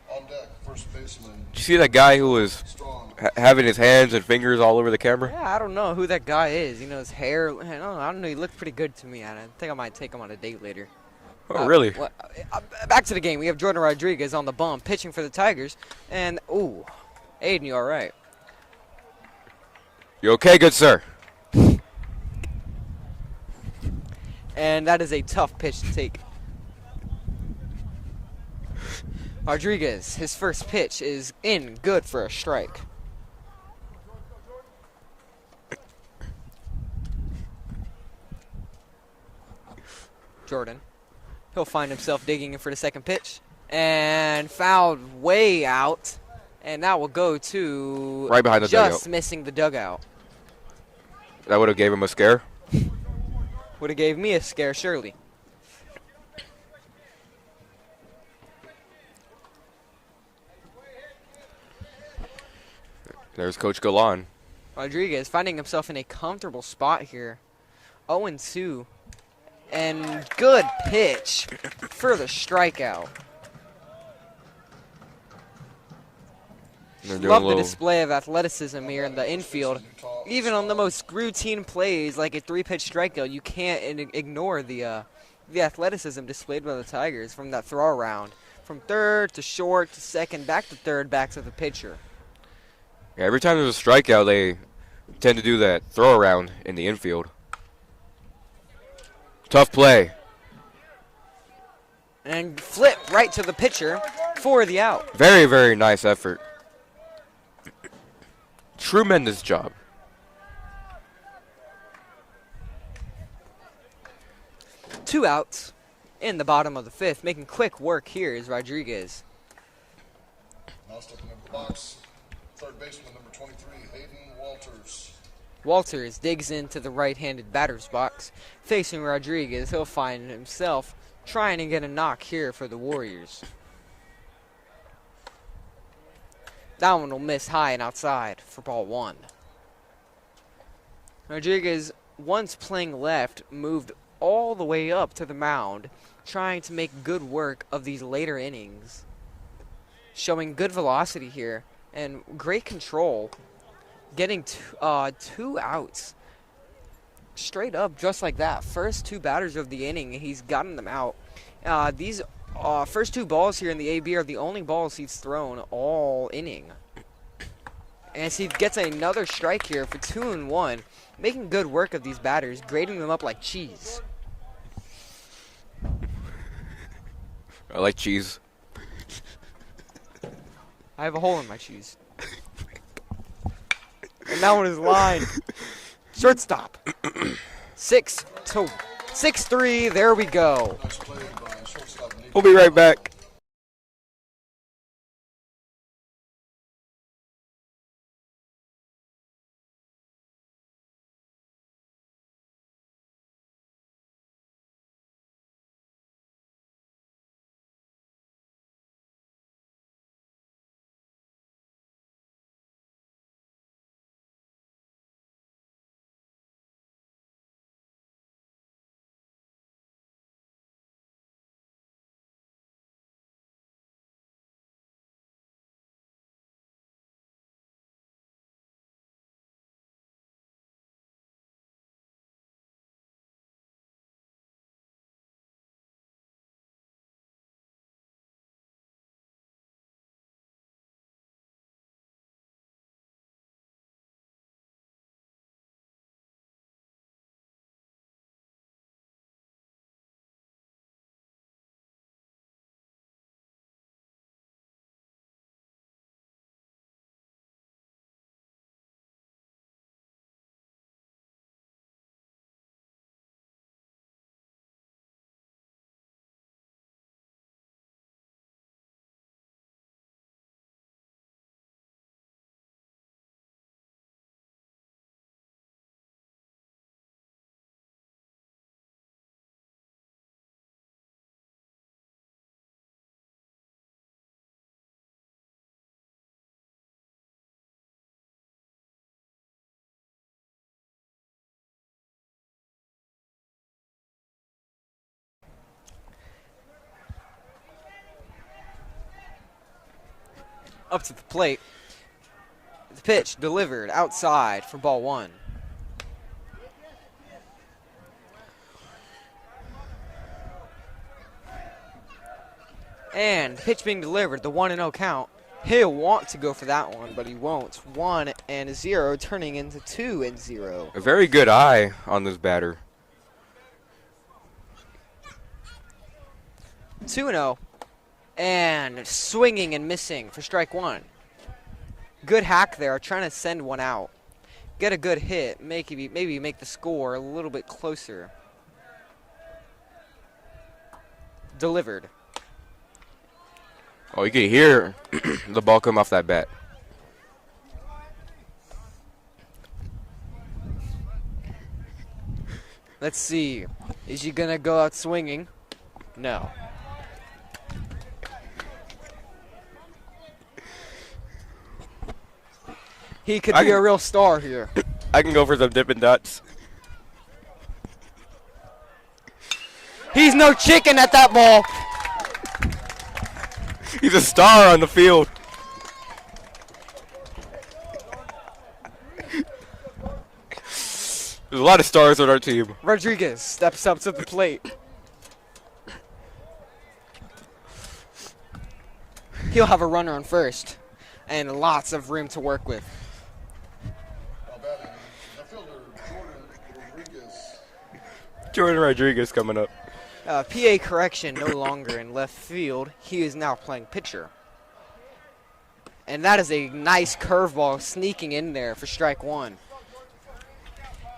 On deck, first baseman.
Did you see that guy who was
Strong.
having his hands and fingers all over the camera?
Yeah, I don't know who that guy is. You know, his hair. I don't know. He looked pretty good to me. I think I might take him on a date later.
Oh, really?
Back to the game. We have Jordan Rodriguez on the bump, pitching for the Tigers. And, ooh, Aiden, you all right?
You okay, good sir?
And that is a tough pitch to take. Rodriguez, his first pitch is in, good for a strike. Jordan. He'll find himself digging in for the second pitch. And fouled way out. And that will go to
right behind the
just
dugout.
missing the dugout.
That would have gave him a scare.
Would have gave me a scare, surely.
There's Coach Galan.
Rodriguez finding himself in a comfortable spot here. 0-2. And good pitch for the strikeout.
They're doing
Love
a
the
little,
display of athleticism here in the infield. Even on the most routine plays, like a 3-pitch strikeout, you can't ignore the athleticism displayed by the Tigers from that throw around. From third to short to second, back to third, back to the pitcher.
yeah, every time there's a strikeout, they tend to do that throw around in the infield. Tough play.
And flip right to the pitcher for the out.
Very, very nice effort. Tremendous job.
Two outs in the bottom of the fifth. Making quick work here is Rodriguez.
Now stepping into the box, third baseman, number 23, Hayden Walters.
Walters digs into the right-handed batter's box. Facing Rodriguez, he'll find himself trying to get a knock here for the Warriors. That one will miss high and outside for ball one. Rodriguez, once playing left, moved all the way up to the mound, trying to make good work of these later innings. Showing good velocity here and great control. getting two outs. Straight up, just like that. First two batters of the inning, he's gotten them out. These first two balls here in the AB are the only balls he's thrown all inning. And he gets another strike here for 2-1, making good work of these batters, grating them up like cheese.
I like cheese.
I have a hole in my cheese. And that one is lined. Shortstop. 6-3. There we go.
Nice play by shortstop Nico.
We'll be right back.
Up to the plate. The pitch delivered outside for ball one. And pitch being delivered, the 1-0 count. He'll want to go for that one, but he won't. 1-0 turning into 2-0.
A very good eye on this batter.
2-0. And swinging and missing for strike one. Good hack there, trying to send one out. Get a good hit, maybe make the score a little bit closer. Delivered.
Oh, you can hear the ball come off that bat.
Let's see. Is he going to go out swinging? No. He could be a real star here.
I can go for some Dippin' Dots.
He's no chicken at that ball.
He's a star on the field. There's a lot of stars on our team.
Rodriguez steps up to the plate. He'll have a runner on first and lots of room to work with.
Now batting, left fielder Jordan Rodriguez.
Jordan Rodriguez coming up.
PA correction, no longer in left field. He is now playing pitcher. And that is a nice curveball sneaking in there for strike one.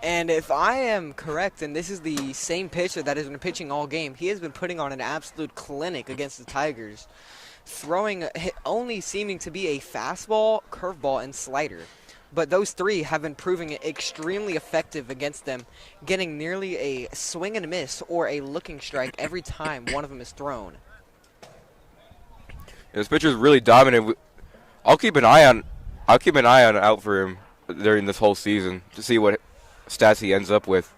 And if I am correct, and this is the same pitcher that has been pitching all game, he has been putting on an absolute clinic against the Tigers, throwing only seeming to be a fastball, curveball, and slider. But those three have been proving extremely effective against them, getting nearly a swing and miss or a looking strike every time one of them is thrown.
This pitcher is really dominant. I'll keep an eye on out for him during this whole season to see what stats he ends up with.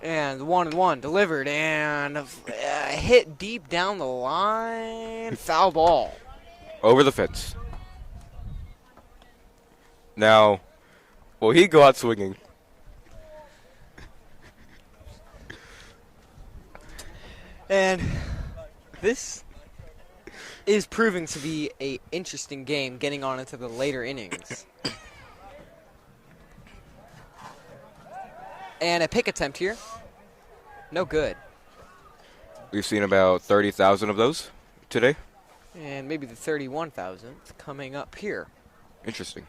And 1-1 delivered and hit deep down the line. Foul ball.
Over the fence. Now, Well, he go out swinging.
And this is proving to be a interesting game, getting on into the later innings. And a pick attempt here. No good.
We've seen about 30,000 of those today.
And maybe the 31,000th coming up here.
Interesting.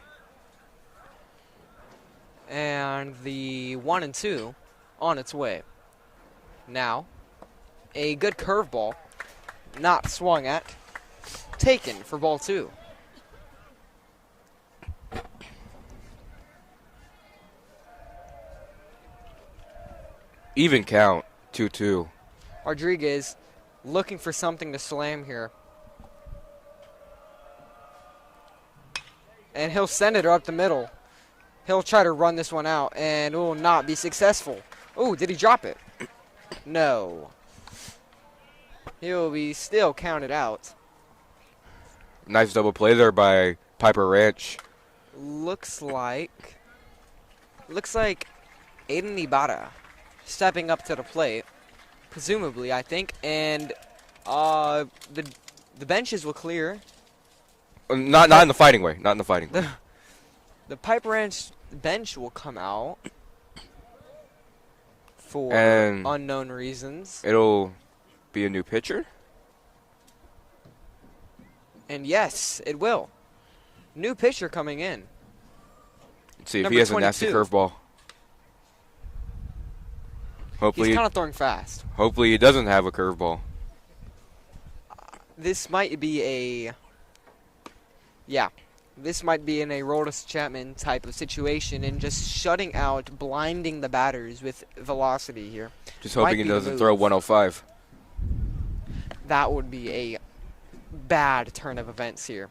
And the 1 and 2 on its way. Now, a good curveball, not swung at, taken for ball 2.
Even count, 2-2.
Rodriguez looking for something to slam here. And he'll send it up the middle. He'll try to run this one out and will not be successful. Oh, did he drop it? No. He'll be still counted out.
Nice double play there by Pieper Ranch.
Looks like Aiden Ibarra stepping up to the plate, presumably, I think, and the benches will clear.
Not in the fighting way. Not in the fighting way.
The Pieper Ranch bench will come out for
And
unknown reasons.
It'll be a new pitcher.
And yes, it will. New pitcher coming in.
Let's see if
Number
he has a nasty
22.
curveball. Hopefully,
He's kind of throwing fast.
hopefully he doesn't have a curveball.
This might be a... Yeah. This might be in a Roldis Chapman type of situation and just shutting out, blinding the batters with velocity here.
Just
Might
hoping he
be the
doesn't
move.
throw 105.
That would be a bad turn of events here.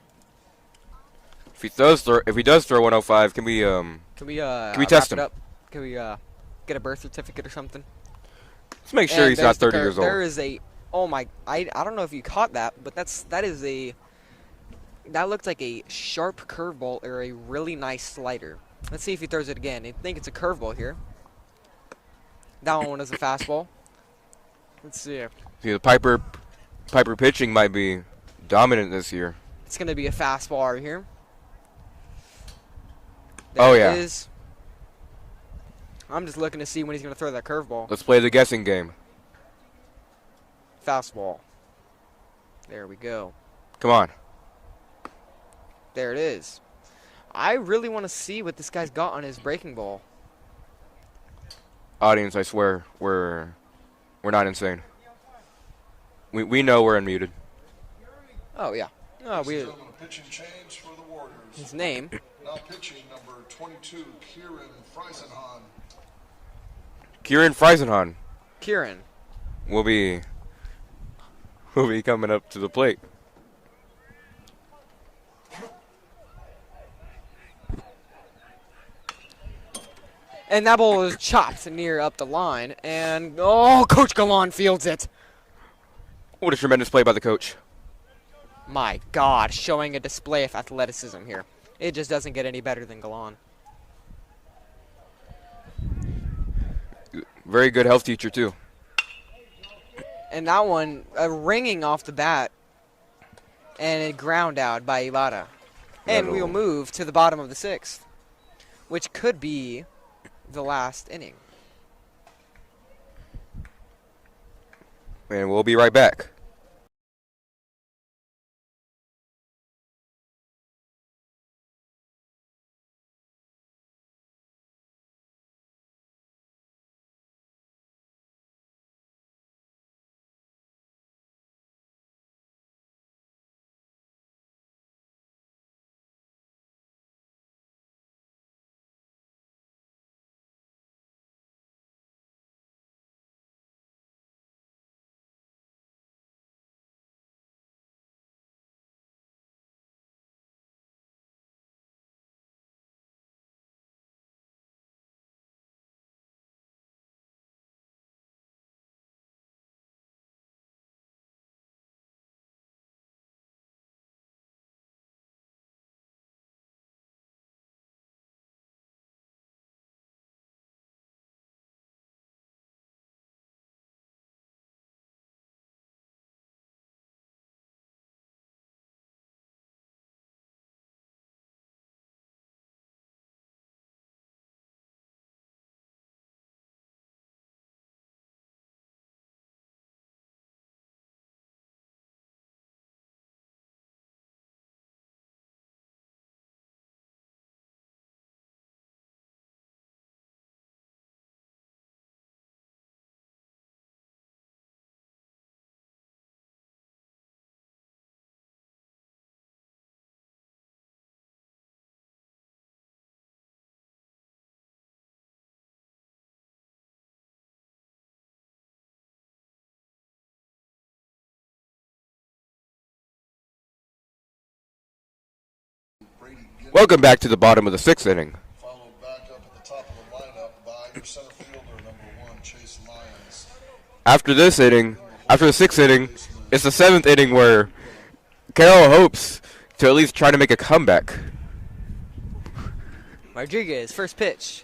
If he does throw 105, can we
Can we
test
wrap it
him?
up? Can we get a birth certificate or something?
let's make sure
And
he's
there's
not
the
30 years old.
There is a... Oh my... I don't know if you caught that, but that is a... That looked like a sharp curveball or a really nice slider. Let's see if he throws it again. I think it's a curveball here. That one was a fastball. Let's see.
See, the Piper pitching might be dominant this year.
It's going to be a fastball right here.
Oh,
There
yeah.
it is. I'm just looking to see when he's going to throw that curveball.
Let's play the guessing game.
Fastball. There we go.
Come on.
There it is. I really want to see what this guy's got on his breaking ball.
Audience, I swear, we're not insane. We know we're unmuted.
Oh, yeah. Oh,
Ladies and
we.
gentlemen, a pitching change for the Warriors.
His name.
Now pitching number 22, Kieran Freisenhan.
Kieran Freisenhan
Kieran.
will be coming up to the plate.
And that ball is chopped near up the line. And, oh, Coach Galan fields it.
What a tremendous play by the coach.
My God, showing a display of athleticism here. It just doesn't get any better than Galan.
Very good health teacher, too.
And that one, ringing off the bat. And a ground out by Ibarra. And we'll move to the bottom of the 6th. Which could be the last inning.
And we'll be right back. Welcome back to the bottom of the 6th inning.
Followed back up at the top of the lineup by your center fielder, number 1, Chase Lyons.
After this inning, after the 6th inning, it's the 7th inning where Carroll hopes to at least try to make a comeback.
Rodriguez, first pitch.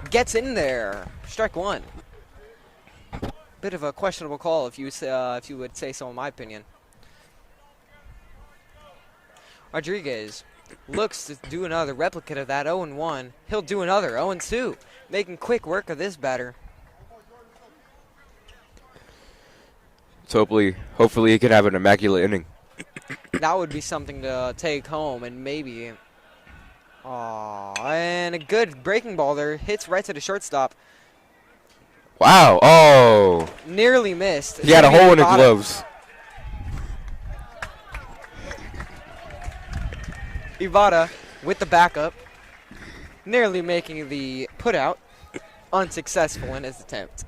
Gets in there. Strike one. Bit of a questionable call if you would say so in my opinion. Rodriguez looks to do another replicate of that 0-1. He'll do another 0-2, making quick work of this batter.
So hopefully he can have an immaculate inning.
That would be something to take home and maybe. And a good breaking ball there. Hits right to the shortstop.
Wow. Oh.
Nearly missed.
He had a hole in his gloves.
Ivada with the backup. Nearly making the putout. Unsuccessful in his attempt.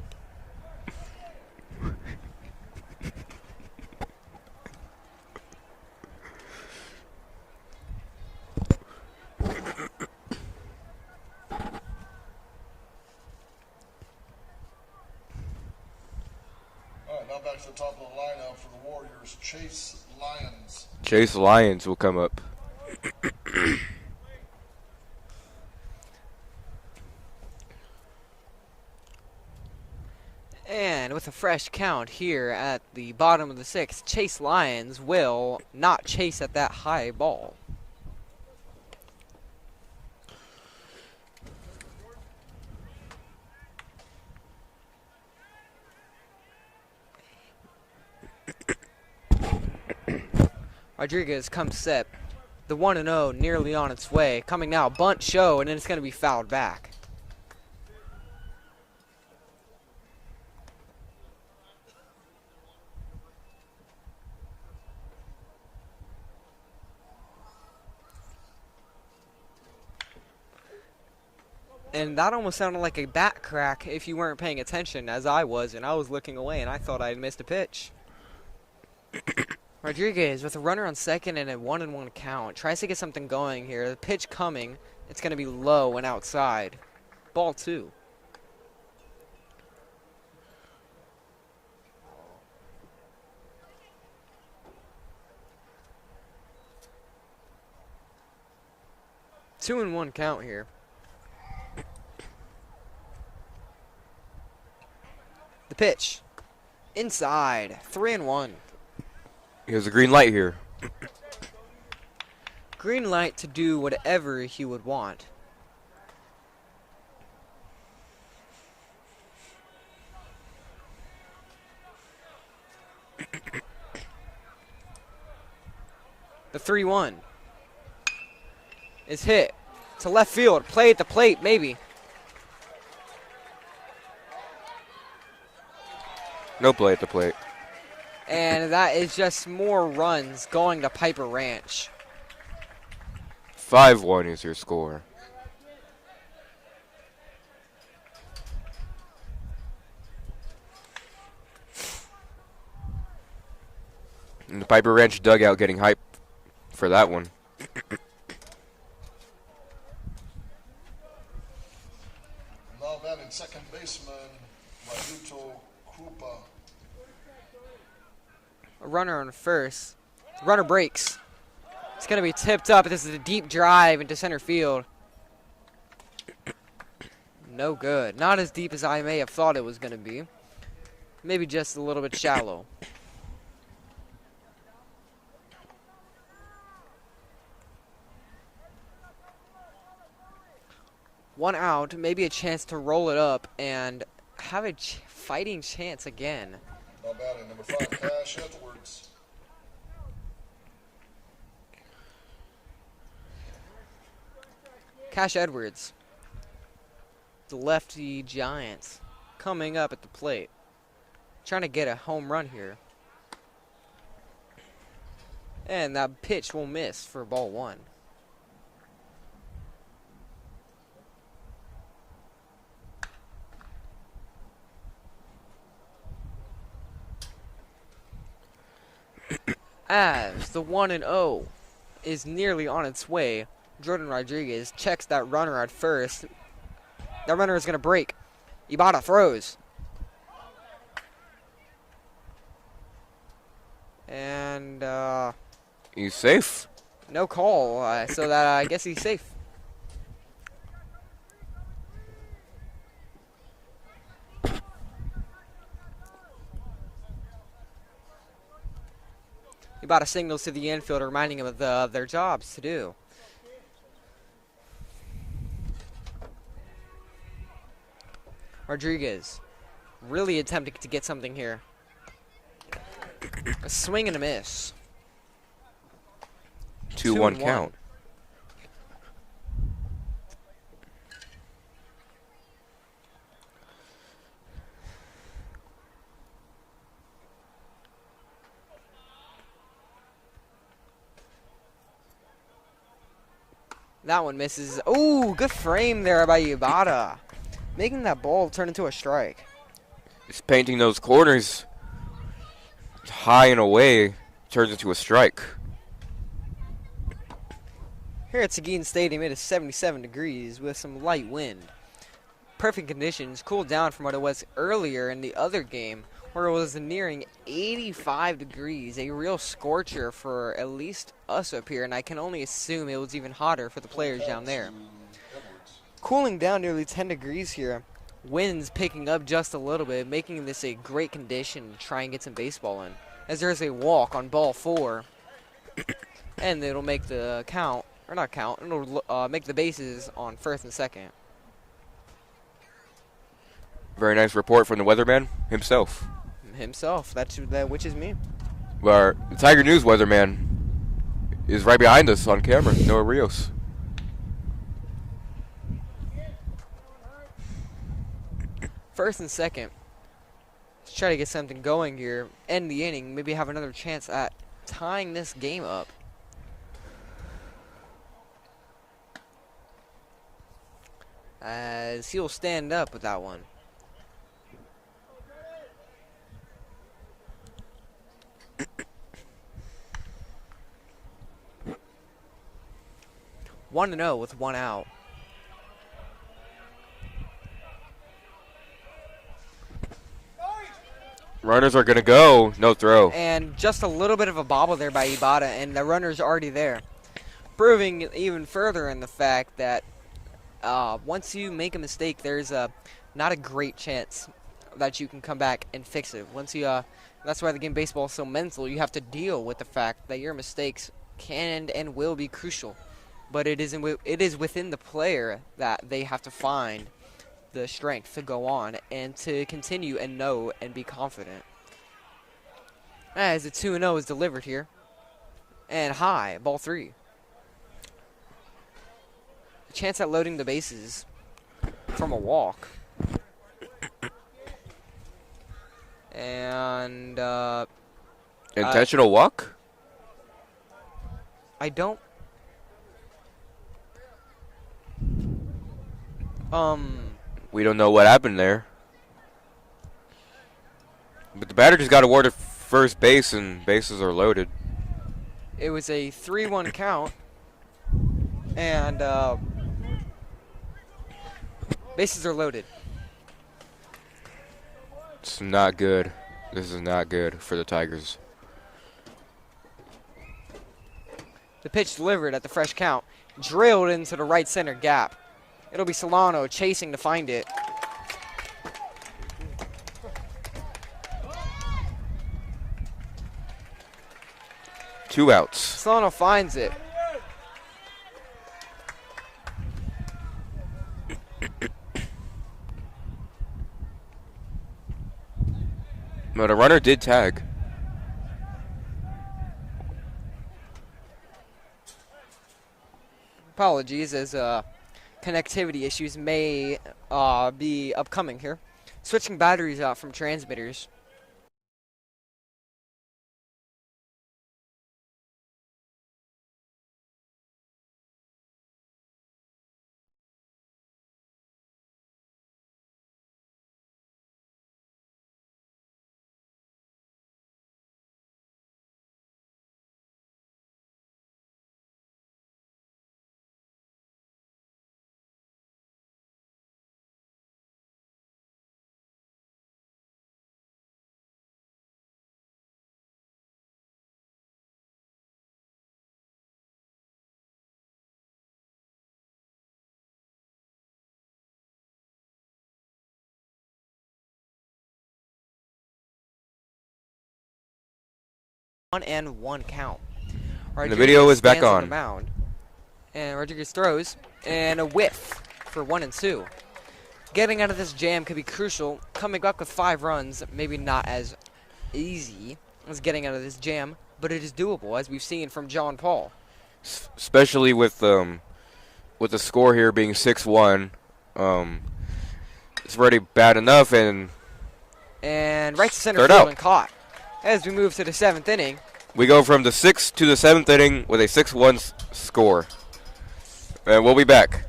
Now back to the top of the lineup for the Warriors, Chase Lyons.
Chase Lyons will come up.
And with a fresh count here at the bottom of the 6th, Chase Lyons will not chase at that high ball. Rodriguez comes set. The 1-0 nearly on its way. Coming now, bunt show, and then it's going to be fouled back. And that almost sounded like a bat crack if you weren't paying attention, as I was, and I was looking away, and I thought I had missed a pitch. Rodriguez with a runner on second and a 1-1 count. Tries to get something going here. The pitch coming. It's going to be low and outside. Ball 2. Two and 1 count here. The pitch. Inside. 3-1.
Here's a green light here.
Green light to do whatever he would want. The 3-1 is hit to left field. Play at the plate, maybe.
No play at the plate.
And that is just more runs going to Pieper Ranch.
5-1 is your score. And the Pieper Ranch dugout getting hype for that one.
Now batting second baseman, Rayuto Krupa.
A runner on first. Runner breaks. It's going to be tipped up. This is a deep drive into center field. No good. Not as deep as I may have thought it was going to be. Maybe just a little bit shallow. One out. Maybe a chance to roll it up and have a fighting chance again.
Now batting number 5, Cash Edwards.
Cash Edwards, the lefty Giants, coming up at the plate. Trying to get a home run here. And that pitch will miss for ball 1. As the 1-0 is nearly on its way, Jordan Rodriguez checks that runner at first. That runner is going to break. Ibarra throws. And
He's safe.
no call, so that I guess he's safe. Ibarra signals to the infield, reminding him of their jobs to do. Rodriguez really attempting to get something here. A swing and a miss.
2-1 count.
That one misses. Oh, good frame there by Ibarra. Making that ball turn into a strike.
He's painting those corners high and away. Turns into a strike.
Here at Seguin Stadium, it is 77 degrees with some light wind. Perfect conditions, cooled down from what it was earlier in the other game, where it was nearing 85 degrees, a real scorcher for at least us up here, and I can only assume it was even hotter for the players down there. Cooling down nearly 10 degrees here, winds picking up just a little bit, making this a great condition to try and get some baseball in. As there's a walk on ball 4, and it'll make the count, or not count, it'll make the bases on first and second.
Very nice report from the weatherman himself.
Himself, which is me.
Where the Tiger News weatherman is right behind us on camera, Noah Rios.
First and second. Let's try to get something going here. End the inning. Maybe have another chance at tying this game up. As he'll stand up with that one. One to 0 with one out.
Runners are going to go. No throw.
And just a little bit of a bobble there by Ibarra, and the runner's already there. Proving even further in the fact that once you make a mistake, there's not a great chance that you can come back and fix it. That's why the game of baseball is so mental. You have to deal with the fact that your mistakes can and will be crucial. But it is within the player that they have to find the strength to go on and to continue and know and be confident. As the 2-0 is delivered here. And high, ball 3. A chance at loading the bases from a walk. And
Intentional walk?
I don't
We don't know what happened there. But the batter just got awarded first base and bases are loaded.
It was a 3-1 count. And bases are loaded.
It's not good. This is not good for the Tigers.
The pitch delivered at the fresh count. Drilled into the right center gap. It'll be Solano chasing to find it.
Two outs.
Solano finds it.
But a runner did tag.
Apologies, as connectivity issues may be upcoming here. Switching batteries out from transmitters. 1-1 count.
And the video is back
stands
on.
The mound, and Rodriguez throws, and a whiff for 1-2. Getting out of this jam could be crucial. Coming back with 5 runs, maybe not as easy as getting out of this jam, but it is doable, as we've seen from John Paul.
Especially with the score here being 6-1. It's already bad enough, and
right to center
third
field
out.
and caught. As we move to the 7th inning.
We go from the 6th to the 7th inning with a 6-1 score. And we'll be back.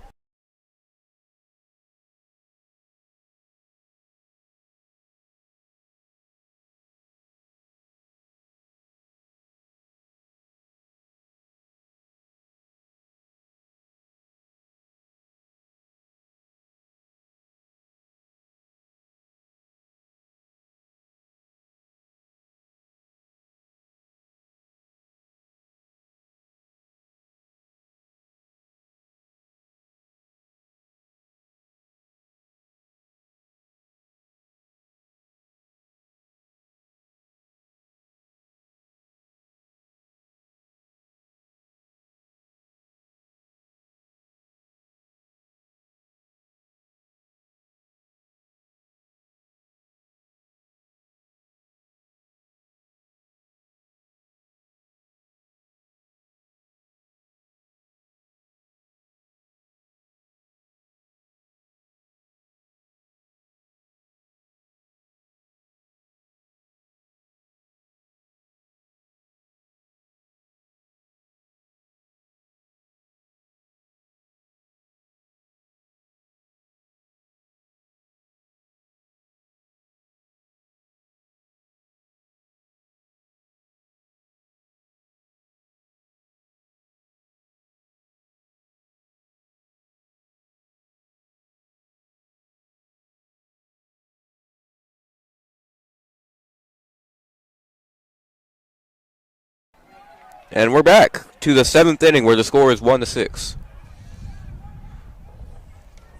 And we're back to the 7th inning where the score is 1-6.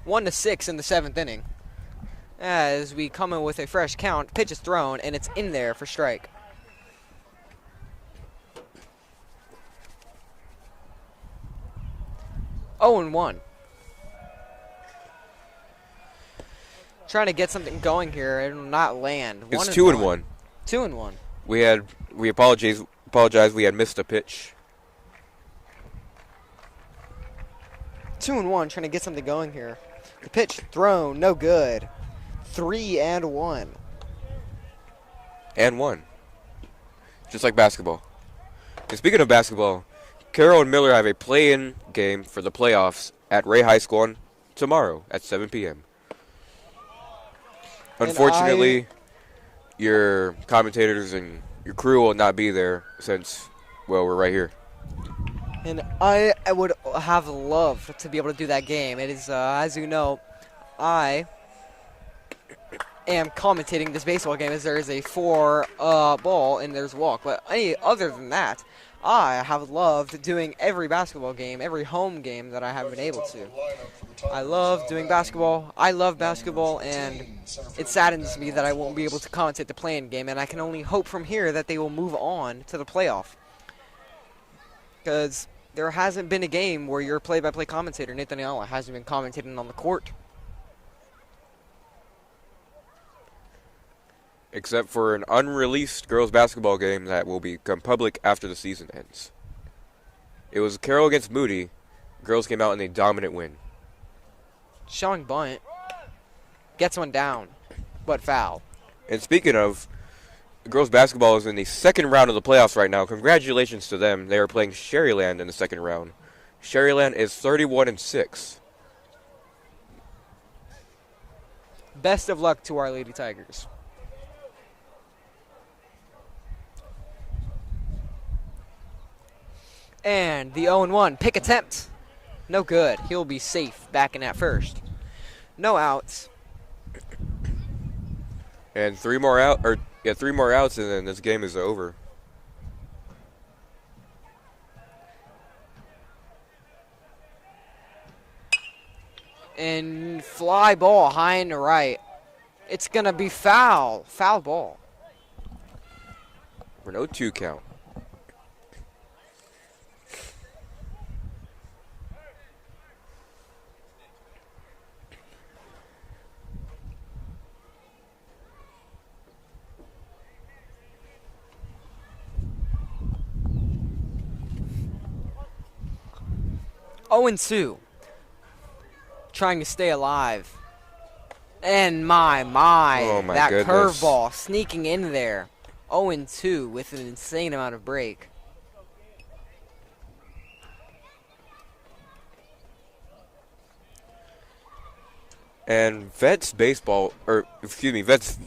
1-6 in the 7th inning. As we come in with a fresh count, pitch is thrown, and it's in there for strike. Oh, and 1. Trying to get something going here. It will not land.
It's 2-1.
2-1.
We apologize. We had missed a pitch.
2-1, trying to get something going here. The pitch thrown, no good. 3-1.
And 1. Just like basketball. And speaking of basketball, Carroll and Miller have a play-in game for the playoffs at Ray High School on tomorrow at 7 p.m. Unfortunately, your commentators and your crew will not be there since, well, we're right here.
And I would have loved to be able to do that game. It is, as you know, I am commentating this baseball game as there is a 4 ball and there's walk. But other than that, I have loved doing every basketball game, every home game that I have been able to. I love doing basketball. I love basketball, and it saddens me that I won't be able to commentate the play-in game, and I can only hope from here that they will move on to the playoff. Because there hasn't been a game where your play-by-play commentator, Nathan Ayala, hasn't been commentating on the court.
Except for an unreleased girls basketball game that will become public after the season ends. It was Carroll against Moody. Girls came out in a dominant win.
Showing bunt. Gets one down, but foul.
And speaking of, girls basketball is in the second round of the playoffs right now. Congratulations to them. They are playing Sherryland in the second round. Sherryland is 31-6.
Best of luck to our Lady Tigers. And the 0-1 pick attempt. No good. He'll be safe backing at first. No outs.
And three more outs, and then this game is over.
And fly ball high and right. It's going to be foul. Foul ball.
For no 2 count.
0-2. Trying to stay alive. And my,
Oh my
that
goodness.
curveball sneaking in there. 0-2 with an insane amount of break.
And Vets baseball, or excuse me, Vets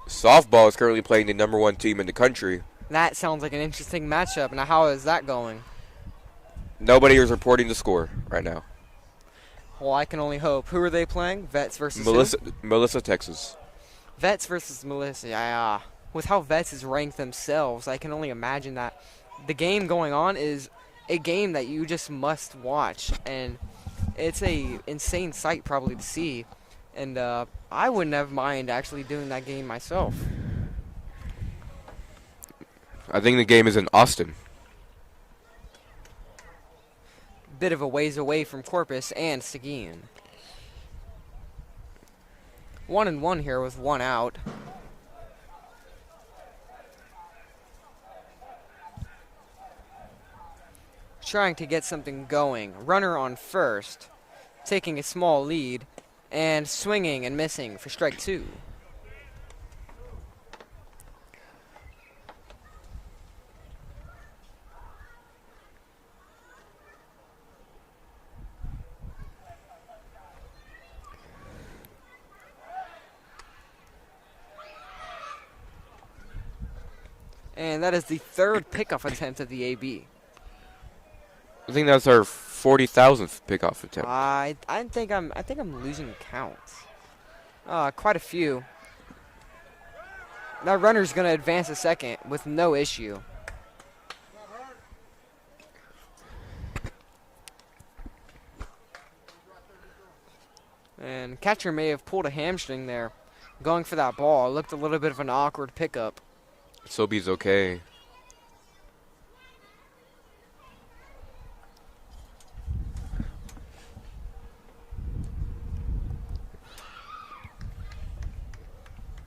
softball is currently playing the #1 team in the country.
That sounds like an interesting matchup. Now, how is that going?
Nobody is reporting the score right now.
Well, I can only hope. Who are they playing? Vets versus who?
Melissa, Texas.
Vets versus Melissa. Yeah. With how Vets is ranked themselves, I can only imagine that the game going on is a game that you just must watch, and it's a insane sight probably to see. And I wouldn't have mind actually doing that game myself.
I think the game is in Austin.
Bit of a ways away from Corpus and Seguin. 1-1 here with 1 out. Trying to get something going. Runner on first, taking a small lead, and swinging and missing for strike 2. And that is the 3rd pickoff attempt of the AB.
I think that's our 40,000th pickoff attempt.
I think I'm losing count. Quite a few. That runner's gonna advance a second with no issue. And catcher may have pulled a hamstring there, going for that ball. It looked a little bit of an awkward pickup.
Sobe's okay.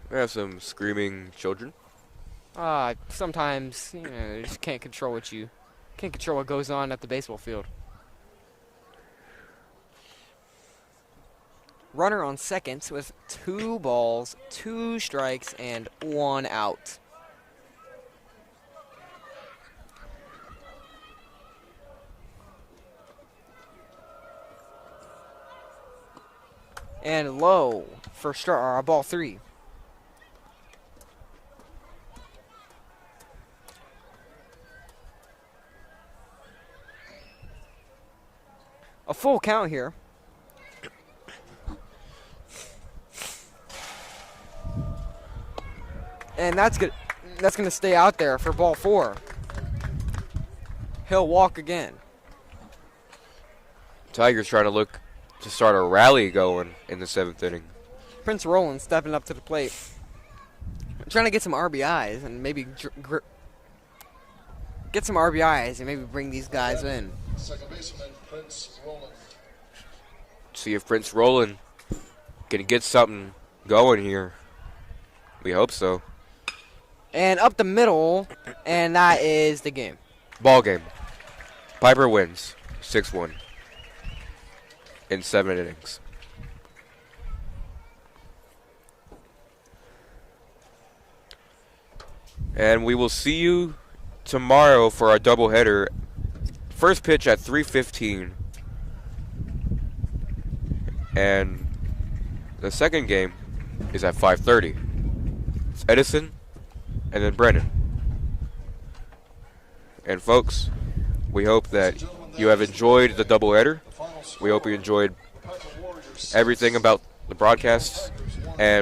We have some screaming children.
Sometimes you just can't control what goes on at the baseball field. Runner on second with 2 balls, 2 strikes, and 1 out. And low for ball 3. A full count here. And that's good. That's going to stay out there for ball 4. He'll walk again.
Tigers trying to look to start a rally going in the 7th inning.
Prince Roland stepping up to the plate. Trying to get some RBIs and maybe get some RBIs and maybe bring these guys in.
Second baseman, Prince Roland.
See if Prince Roland can get something going here. We hope so.
And up the middle, and that is the game.
Ball game. Pieper wins 6-1 in 7 innings. And we will see you tomorrow for our doubleheader. First pitch at 3:15. And the second game is at 5:30. It's Edison and then Brennan. And folks, we hope that you have enjoyed the doubleheader. We hope you enjoyed everything about the broadcasts. And